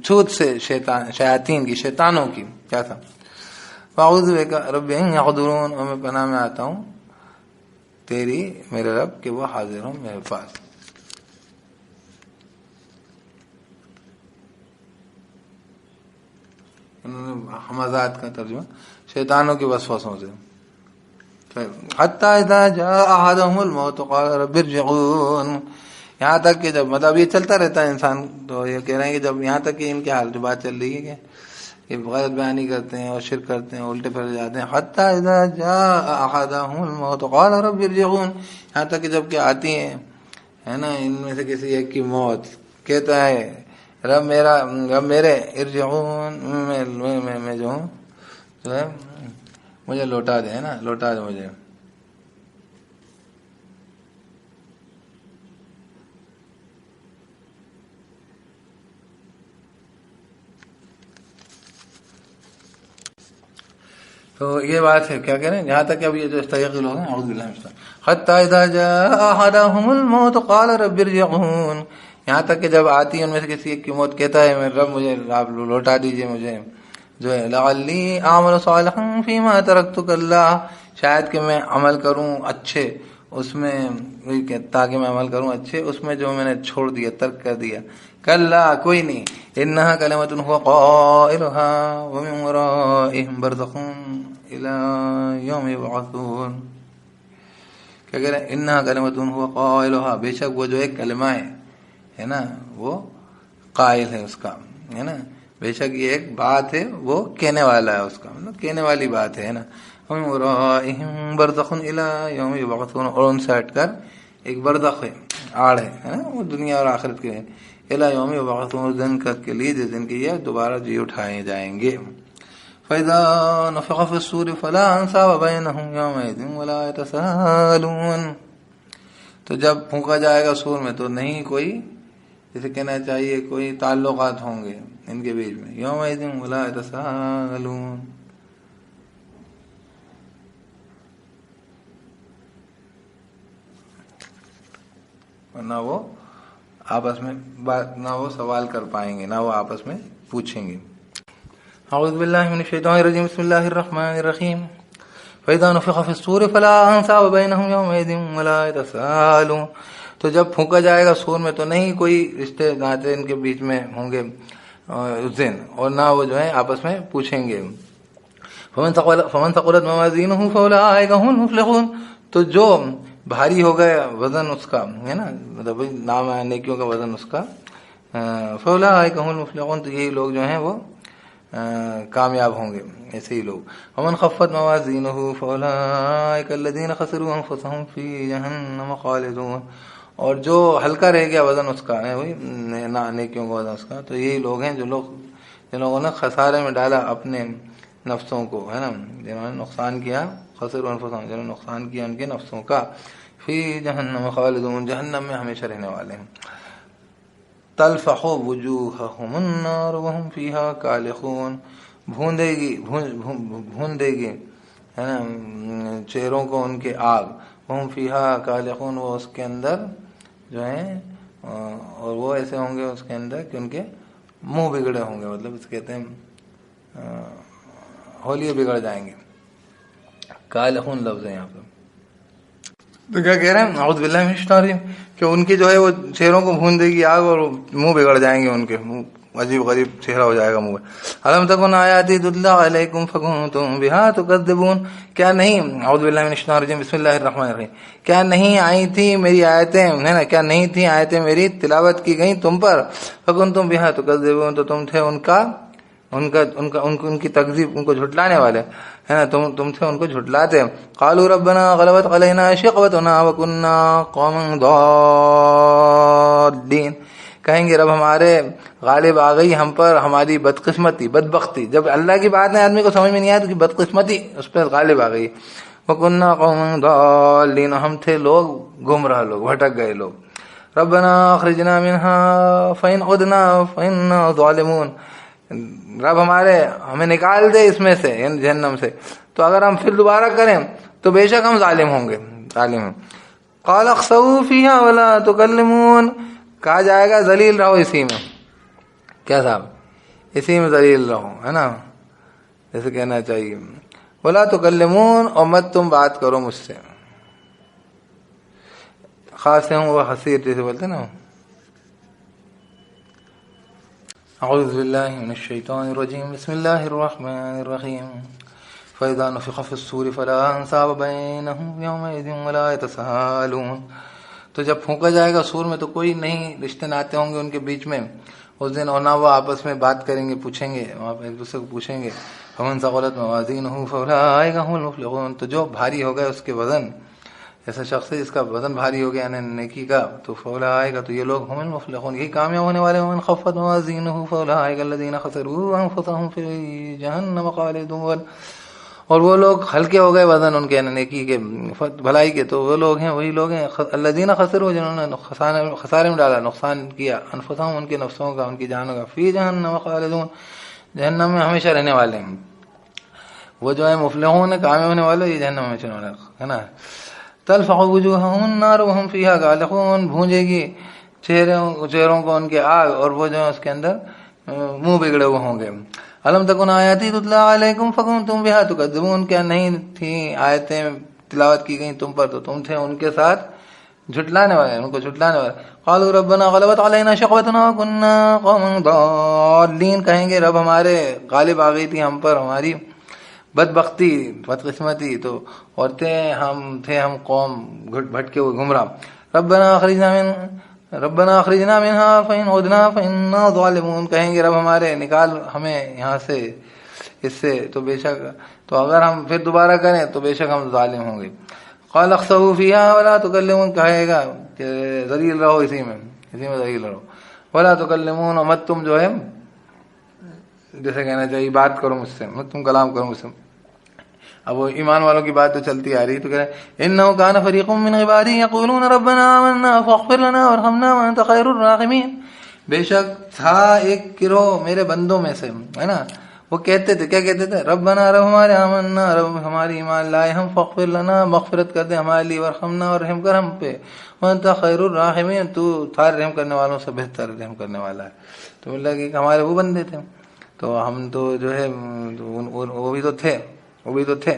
A: چھوت سے، شیاطین کی، شیطانوں کی. کیا تھا؟ وَأَعُوذُ بِكَ رَبِّ أَن يَحْضُرُونَ، اور میں پناہ میں آتا ہوں تیری میرے رب کہ وہ حاضر ہوں میرے پاس. انہوں نے حمزات کا ترجمہ شیطانوں کے وسوسوں سے. حَتَّى إِذَا جَاءَ أَحَدَهُمُ الْمَوْتُ قَالَ رَبِّ ارْجِعُونِ، یہاں تک کہ جب مطلب یہ چلتا رہتا ہے انسان، تو یہ کہہ رہے ہیں کہ جب یہاں تک کہ ان کے حال جو بات چل رہی ہے کہ یہ غلط بیانی کرتے ہیں اور شرک کرتے ہیں، الٹے پھر جاتے ہیں. حَتَّى إِذَا جَاءَ أَحَدَهُمُ الْمَوْتُ قَالَ رَبِّ ارْجِعُونِ، یہاں تک کہ جب کہ آتی ہیں، ہے نا، ان میں سے کسی ایک کی موت، کہتا ہے رب میرے ارجعون، میں جو ہوں جو ہے مجھے لوٹا دے، ہے نا، لوٹا دے مجھے. تو یہ بات ہے، کیا کہہ رہے ہیں، یہاں تک کہ اب یہ جو استغفار لوگ ہیں، اعوذ باللہ من الشیطان، حتی اذا جاء احدهم الموت قال رب ارجعون، یہاں تک کہ جب آتی ہے ان میں سے کسی ایک کی موت، کہتا ہے میرے رب مجھے آپ لوٹا دیجئے مجھے جو ہے لعلی اعمل صالحا فیما ترکت کلا، شاید کہ میں عمل کروں اچھے اس میں، تاکہ میں عمل کروں اچھے اس میں جو میں نے چھوڑ دیا، ترک کر دیا. کلا کوئی نہیں، انہا کلمۃ هو قائلها ومن ورائهم برزخ الى یوم یبعثون. کیا کہہ رہے ہیں، انہا کلمۃ هو قائلها، بے شک وہ جو ایک کلمہ ہے نا، وہ قائل ہے اس کا، ہے نا، بے شک یہ ایک بات ہے، وہ کہنے والا ہے اس کا، مطلب کہنے والی بات ہے نا. ومن ورائهم برزخ الى یوم یبعثون، اور ان سے ہٹ کر ایک برزخ ہے، آڑ ہے نا، وہ دنیا اور آخرت کے الى یوم یبعثون، دن کے لیے جس دن کی یہ دوبارہ جی اٹھائے جائیں گے. فَإِذَا نُفِخَ فِي الصُّورِ فَلَا أَنْسَابَ بَيْنَهُمْ يَوْمَئِذٍ وَلَا يَتَسَاءَلُونَ، تو جب پھونکا جائے گا سور میں تو نہیں کوئی، جسے کہنا چاہیے کوئی تعلقات ہوں گے ان کے بیچ میں. يَوْمَئِذٍ وَلَا يَتَسَاءَلُونَ، نہ وہ آپس میں بات، نہ وہ سوال کر پائیں گے، نہ وہ آپس میں پوچھیں گے. اعوذ باللہ من الشیطان الرجیم، بسم اللہ الرحمن الرحیم. فَإِذَا نُفِخَ فِي الصُّورِ فَلَا أَنْسَابَ بَيْنَهُمْ يَوْمَئِذٍ وَلَا يَتَسَاءَلُونَ، تو جب پھونکا جائے گا سور میں تو نہیں کوئی رشتے ناطے ان کے بیچ میں ہوں گے اس دن، اور نہ وہ جو ہے آپس میں پوچھیں گے. فَمَنْ ثَقُلَتْ مَوَازِينُهُ فَأُولَٰئِكَ هُمُ الْمُفْلِحُونَ، تو جو بھاری ہو گیا وزن اس کا، ہے نا، مطلب نام نیکیوں کا وزن اس کا، فَأُولَٰئِكَ هُمُ الْمُفْلِحُونَ، تو یہی لوگ جو ہیں وہ کامیاب ہوں گے، ایسے ہی لوگ. ومن خفت موازینہ فاولئک الذین خسروا انفسهم فی جہنم خالدون، اور جو ہلکا رہ گیا وزن اس کا، وہی نیکیوں کا وزن اس کا، تو یہی لوگ ہیں جن لوگوں نے خسارے میں ڈالا اپنے نفسوں کو، ہے نا، جنہوں نے نقصان کیا، خسروا انفسهم، جنہوں نے نقصان کیا ان کے نفسوں کا، فی جہنم خالدون، جہنم میں ہمیشہ رہنے والے ہیں. تلفح وجوہہم النار وہم فیہا کالخون، بھون دے گی ہے نا چہروں کو ان کے آگ، وہم فیہا کالخون، وہ اس کے اندر جو ہیں، اور وہ ایسے ہوں گے اس کے اندر کہ ان کے منہ بگڑے ہوں گے، مطلب اس کہتے ہیں ہولیے بگڑ جائیں گے. کالخون لفظ ہے یہاں پہ. تو کیا کہہ رہے ہیں، اعوذ باللہ من الشیطان الرجیم، کہ ان کی جو ہے وہ چہروں کو بھون دے گی آگ، اور منہ بگڑ جائیں گے ان کے، عجیب غریب چہرہ ہو جائے گا منہ. الم تکن آیاتی تتلی علیکم فکنتم بہا تکذبون، کیا نہیں، اعوذ باللہ من الشیطان الرجیم، بسم اللہ الرحمن الرحیم، کیا نہیں آئی تھی میری آیتیں، ہے نا، کیا نہیں تھی آیتیں میری تلاوت کی گئیں تم پر، فکنتم بہا تکذبون، تو تم تھے ان کی تکذیب، ان کو جھٹلانے والے، ہے نا، تم تھے ان کو جھٹلاتے. قالوا ربنا غلبت علینا شقوتنا وکنا قوما ضالین، کہیں گے رب ہمارے غالب آ گئی ہم پر ہماری بدقسمتی بدبختی. جب اللہ کی بات ہے آدمی کو سمجھ میں نہیں آیا تو بدقسمتی اس پہ غالب آ گئی. وَكُنَّا قَوْمًا ضَالِّينَ ہم تھے لوگ گمراہ لوگ بھٹک گئے لوگ. ربنا اخرجنا منها فإن عدنا فإنا ظالمون رب ہمارے ہمیں نکال دے اس میں سے یعنی جہنم سے تو اگر ہم پھر دوبارہ کریں تو بے شک ہم ظالم ہوں گے ظالم. قال اخسؤوا فيها ولا تكلمون کہا جائے گا ذلیل رہو اسی میں. کیا صاحب اسی میں ذلیل رہو ہے نا جیسے کہنا چاہیے. ولا تکلمون اور مت تم بات کرو مجھ سے. خاص سے ہوں وہ حسیر جیسے بولتے نا. اعوذ باللہ من الشیطان الرجیم بسم اللہ الرحمن الرحیم. فإذا نفخ في الصور فلا انساب بینہم یومئذ ولا یتساءلون تو جب پھونکا جائے گا سور میں تو کوئی نہیں رشتے ناتے ہوں گے ان کے بیچ میں اس دن اور نہ وہ آپس میں بات کریں گے پوچھیں گے وہاں ایک دوسرے کو پوچھیں گے. فمن ثقلت موازینہ فاولئک هم المفلحون تو جو بھاری ہو گئے اس کے وزن ایسا شخص ہے جس کا وزن بھاری ہو گیا یعنی نیکی کا تو فاولئک تو یہ لوگ هم المفلحون یہی کامیاب ہونے والے. ومن خفت موازینہ فاولئک الذین خسروا انفسهم فی جہنم خالدون اور وہ لوگ ہلکے ہو گئے وزن ان کے نیکی کے بھلائی کے تو وہ لوگ ہیں وہی لوگ ہیں الذین خسروا جنہوں نے خسارے میں ڈالا نقصان کیا انفسهم ان کے نفسوں کا ان کی جانوں کا فی جہنم خالدون جہنم میں ہمیشہ رہنے والے ہیں. وہ جو ہے مفلحون کامیاب ہونے والے یہ جہنم میں ہمیشہ رہنے والے ہے نا. تلفح وجوہهم النار وهم فیہا کالحون بھونجے گی چہروں کو ان کے آگ اور وہ جو ہے اس کے اندر منہ بگڑے ہوئے ہوں گے. الم تکن آیاتی تتلی علیکم فکنتم بہا تکذبون کیا نہیں تھیں آیتیں تلاوت کی گئیں تم پر تو تم تھے ان کے ساتھ جھٹلانے والے ان کو جھٹلانے والے. قالوا ربنا غلبت علینا شقوتنا وکنا قوما ضالین کہیں گے رب ہمارے غالب آ گئی تھی ہم پر ہماری بدبختی بدقسمتی تو اور تھے ہم قوم بھٹکے ہوئے گمراہ. ربنا اخرجنا منها فإن عدنا فإنا ظالمون کہیں گے رب ہمارے نکال ہمیں یہاں سے اس سے تو بے شک تو اگر ہم پھر دوبارہ کریں تو بے شک ہم ظالم ہوں گے. قال اخسؤوا فيها ولا تكلمون کہے گا کہ ذلیل رہو اسی میں ذلیل رہو. ولا تكلمون اور مت تم جو ہے جیسے کہنا چاہیے بات کرو مجھ سے مت تم کلام کرو مجھ سے. اب وہ ایمان والوں کی بات تو چلتی آ رہی تو کہہ رہے انه كان فريق من عبادي يقولون ربنا آمنا فاغفر لنا وارحمنا وانت خير الراحمين بے شک تھا ایک گروہ میرے بندوں میں سے ہے نا وہ کہتے تھے کیا کہتے تھے ربنا رب ہمارے آمنا رب ہماری ایمان لائے ہم فاغفر لنا مغفرت کر دے ہمارے لیے وارحمنا اور رحم کر ہم پہ وانت خیر الراحمین تو تھا رحم کرنے والوں سے بہتر رحم کرنے والا ہے. تو اللہ کہ ہمارے وہ بندے تھے تو ہم تو جو ہے وہ بھی تو تھے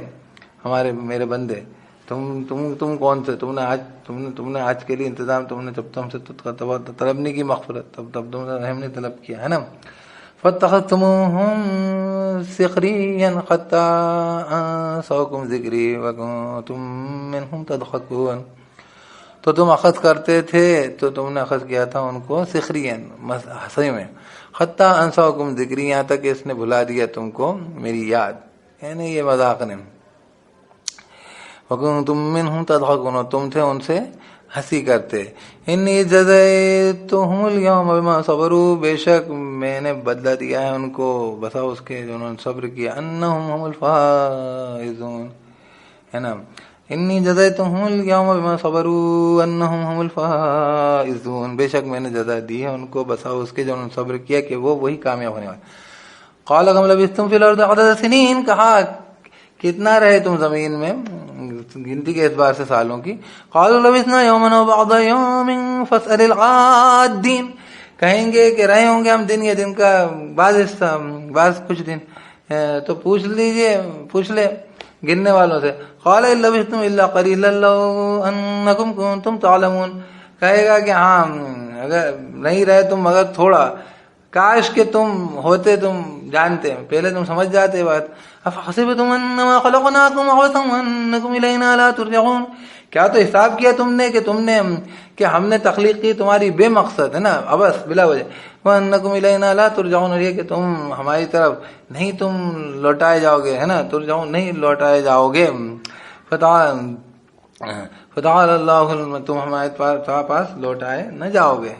A: ہمارے میرے بندے. تم کون سے تم نے آج کے لیے انتظام تم نے جب تم سے طلب نہیں کی مغفرت تب تم نے رحم نہیں طلب کیا ہے نا. فاتخذتموهم سخريا حتى انسوكم ذکری وکنتم منهم تضحكون تو تم اخذ کرتے تھے تو تم نے اخذ کیا تھا ان کو سخریا ہنسی میں حتی انسوکم ذکری یہاں تک کہ اس نے بھلا دیا تم کو میری یاد یعنی یہ مذاق نے. وکنتم منهم تضحكون تم تھے ان سے ہنسی کرتے. انی جزیتهم اليوم بما صبروا بے شک میں نے بدلہ دیا ہے ان کو بسا اس کے جو انہوں نے صبر کیا انہم هم الفائزون ہے نا. انی جزیتهم اليوم بما صبروا انہم هم الفائزون بے شک میں نے جزا دی ہے ان کو بسا اس کے جو انہوں نے صبر کیا کہ وہ وہی کامیاب ہونے والے. قال كم لبثتم في الارض عدد سنين کہا کتنا رہے تم زمین میں گنتی کے اعتبار سے سالوں کی. قالوا لبثنا يوما وبعض يوم فاسأل العادين کہیں گے کہ رہے ہوں گے ہم دن یا دن کا بعض حصہ بعض کچھ دن تو پوچھ لے گننے والوں سے. قال ان لبثتم الا قليلا لو انكم كنتم تعلمون کہے گا کہ ہاں اگر نہیں رہے تم مگر تھوڑا کاش کہ تم ہوتے تم جانتے پہلے تم سمجھ جاتے بات. افحسبتم انما خلقناكم عبثا وانكم الينا لا ترجعون کیا تو حساب کیا تم نے کہ ہم نے تخلیق کی تمہاری بے مقصد ہے نا عبث بلا وجہ. وانكم الينا لا ترجعون اور یہ کہ تم ہماری طرف نہیں تم لوٹائے جاؤ گے ہے نا ترجعون نہیں لوٹائے جاؤ گے. فتعال اللہ تم ہمارے پاس لوٹائے نہ جاؤ گے.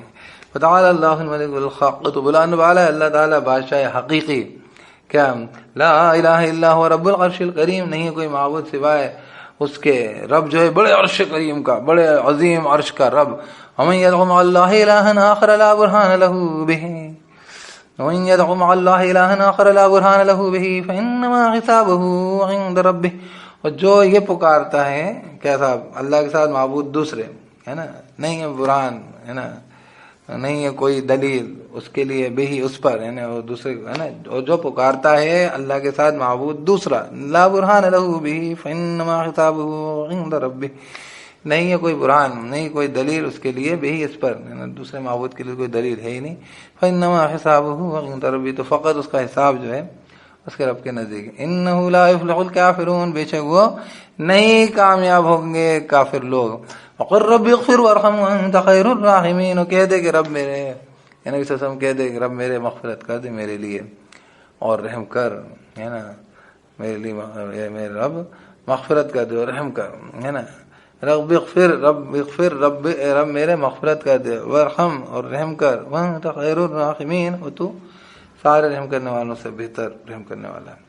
A: فتعالى اللہ الملک الحق، تو بلند والا ہے اللہ تعالیٰ بادشاہ حقیقی، کیا لا الہ الا هو رب العرش الکریم، نہیں ہے کوئی معبود سوائے اس کے رب جو ہے بڑے عرش کریم کا، بڑے عظیم عرش کا رب. ومن يدعو مع الله الها آخر لا برهان له به ومن يدعو مع الله الها آخر لا برهان له به فانما حسابه عند ربه، اور جو یہ پکارتا ہے کیا صاحب اللہ کے ساتھ معبود دوسرے ہے نا، نہیں ہے برہان ہے نا، نہیں ہے کوئی دلیل اس کے لیے بھی اس پر ہے نا، اور دوسرے ہے نا، اور جو پکارتا ہے اللہ کے ساتھ معبود دوسرا لا برہان له به فانما حسابه عند ربه، نہیں ہے کوئی برہان، نہیں کوئی دلیل اس کے لیے بھی اس پر ہے نا، دوسرے معبود کے لیے کوئی دلیل ہے ہی نہیں. فانما حسابه عند ربه، تو فقط اس کا حساب جو ہے اس کے رب کے نزدیک. انه لا يفلح الكافرون، بے شک وہ نہیں کامیاب ہوں گے کافر لوگ. وقل رب اغفر وارحم وانت خیر الراحمین، اور کہہ دے کہ رب میرے، نبی صلی اللہ علیہ وسلم کہہ دے کہ رب میرے مغفرت کر دے میرے لیے اور رحم کر، ہے نا، میرے لیے میرے رب مغفرت کر دے اور رحم کر، ہے نا. رب اغفر رب میرے مغفرت کر دے، وارحم اور رحم کر، وانت خیر الراحمین، اور تو سارے رحم کرنے والوں سے بہتر رحم کرنے والا ہے.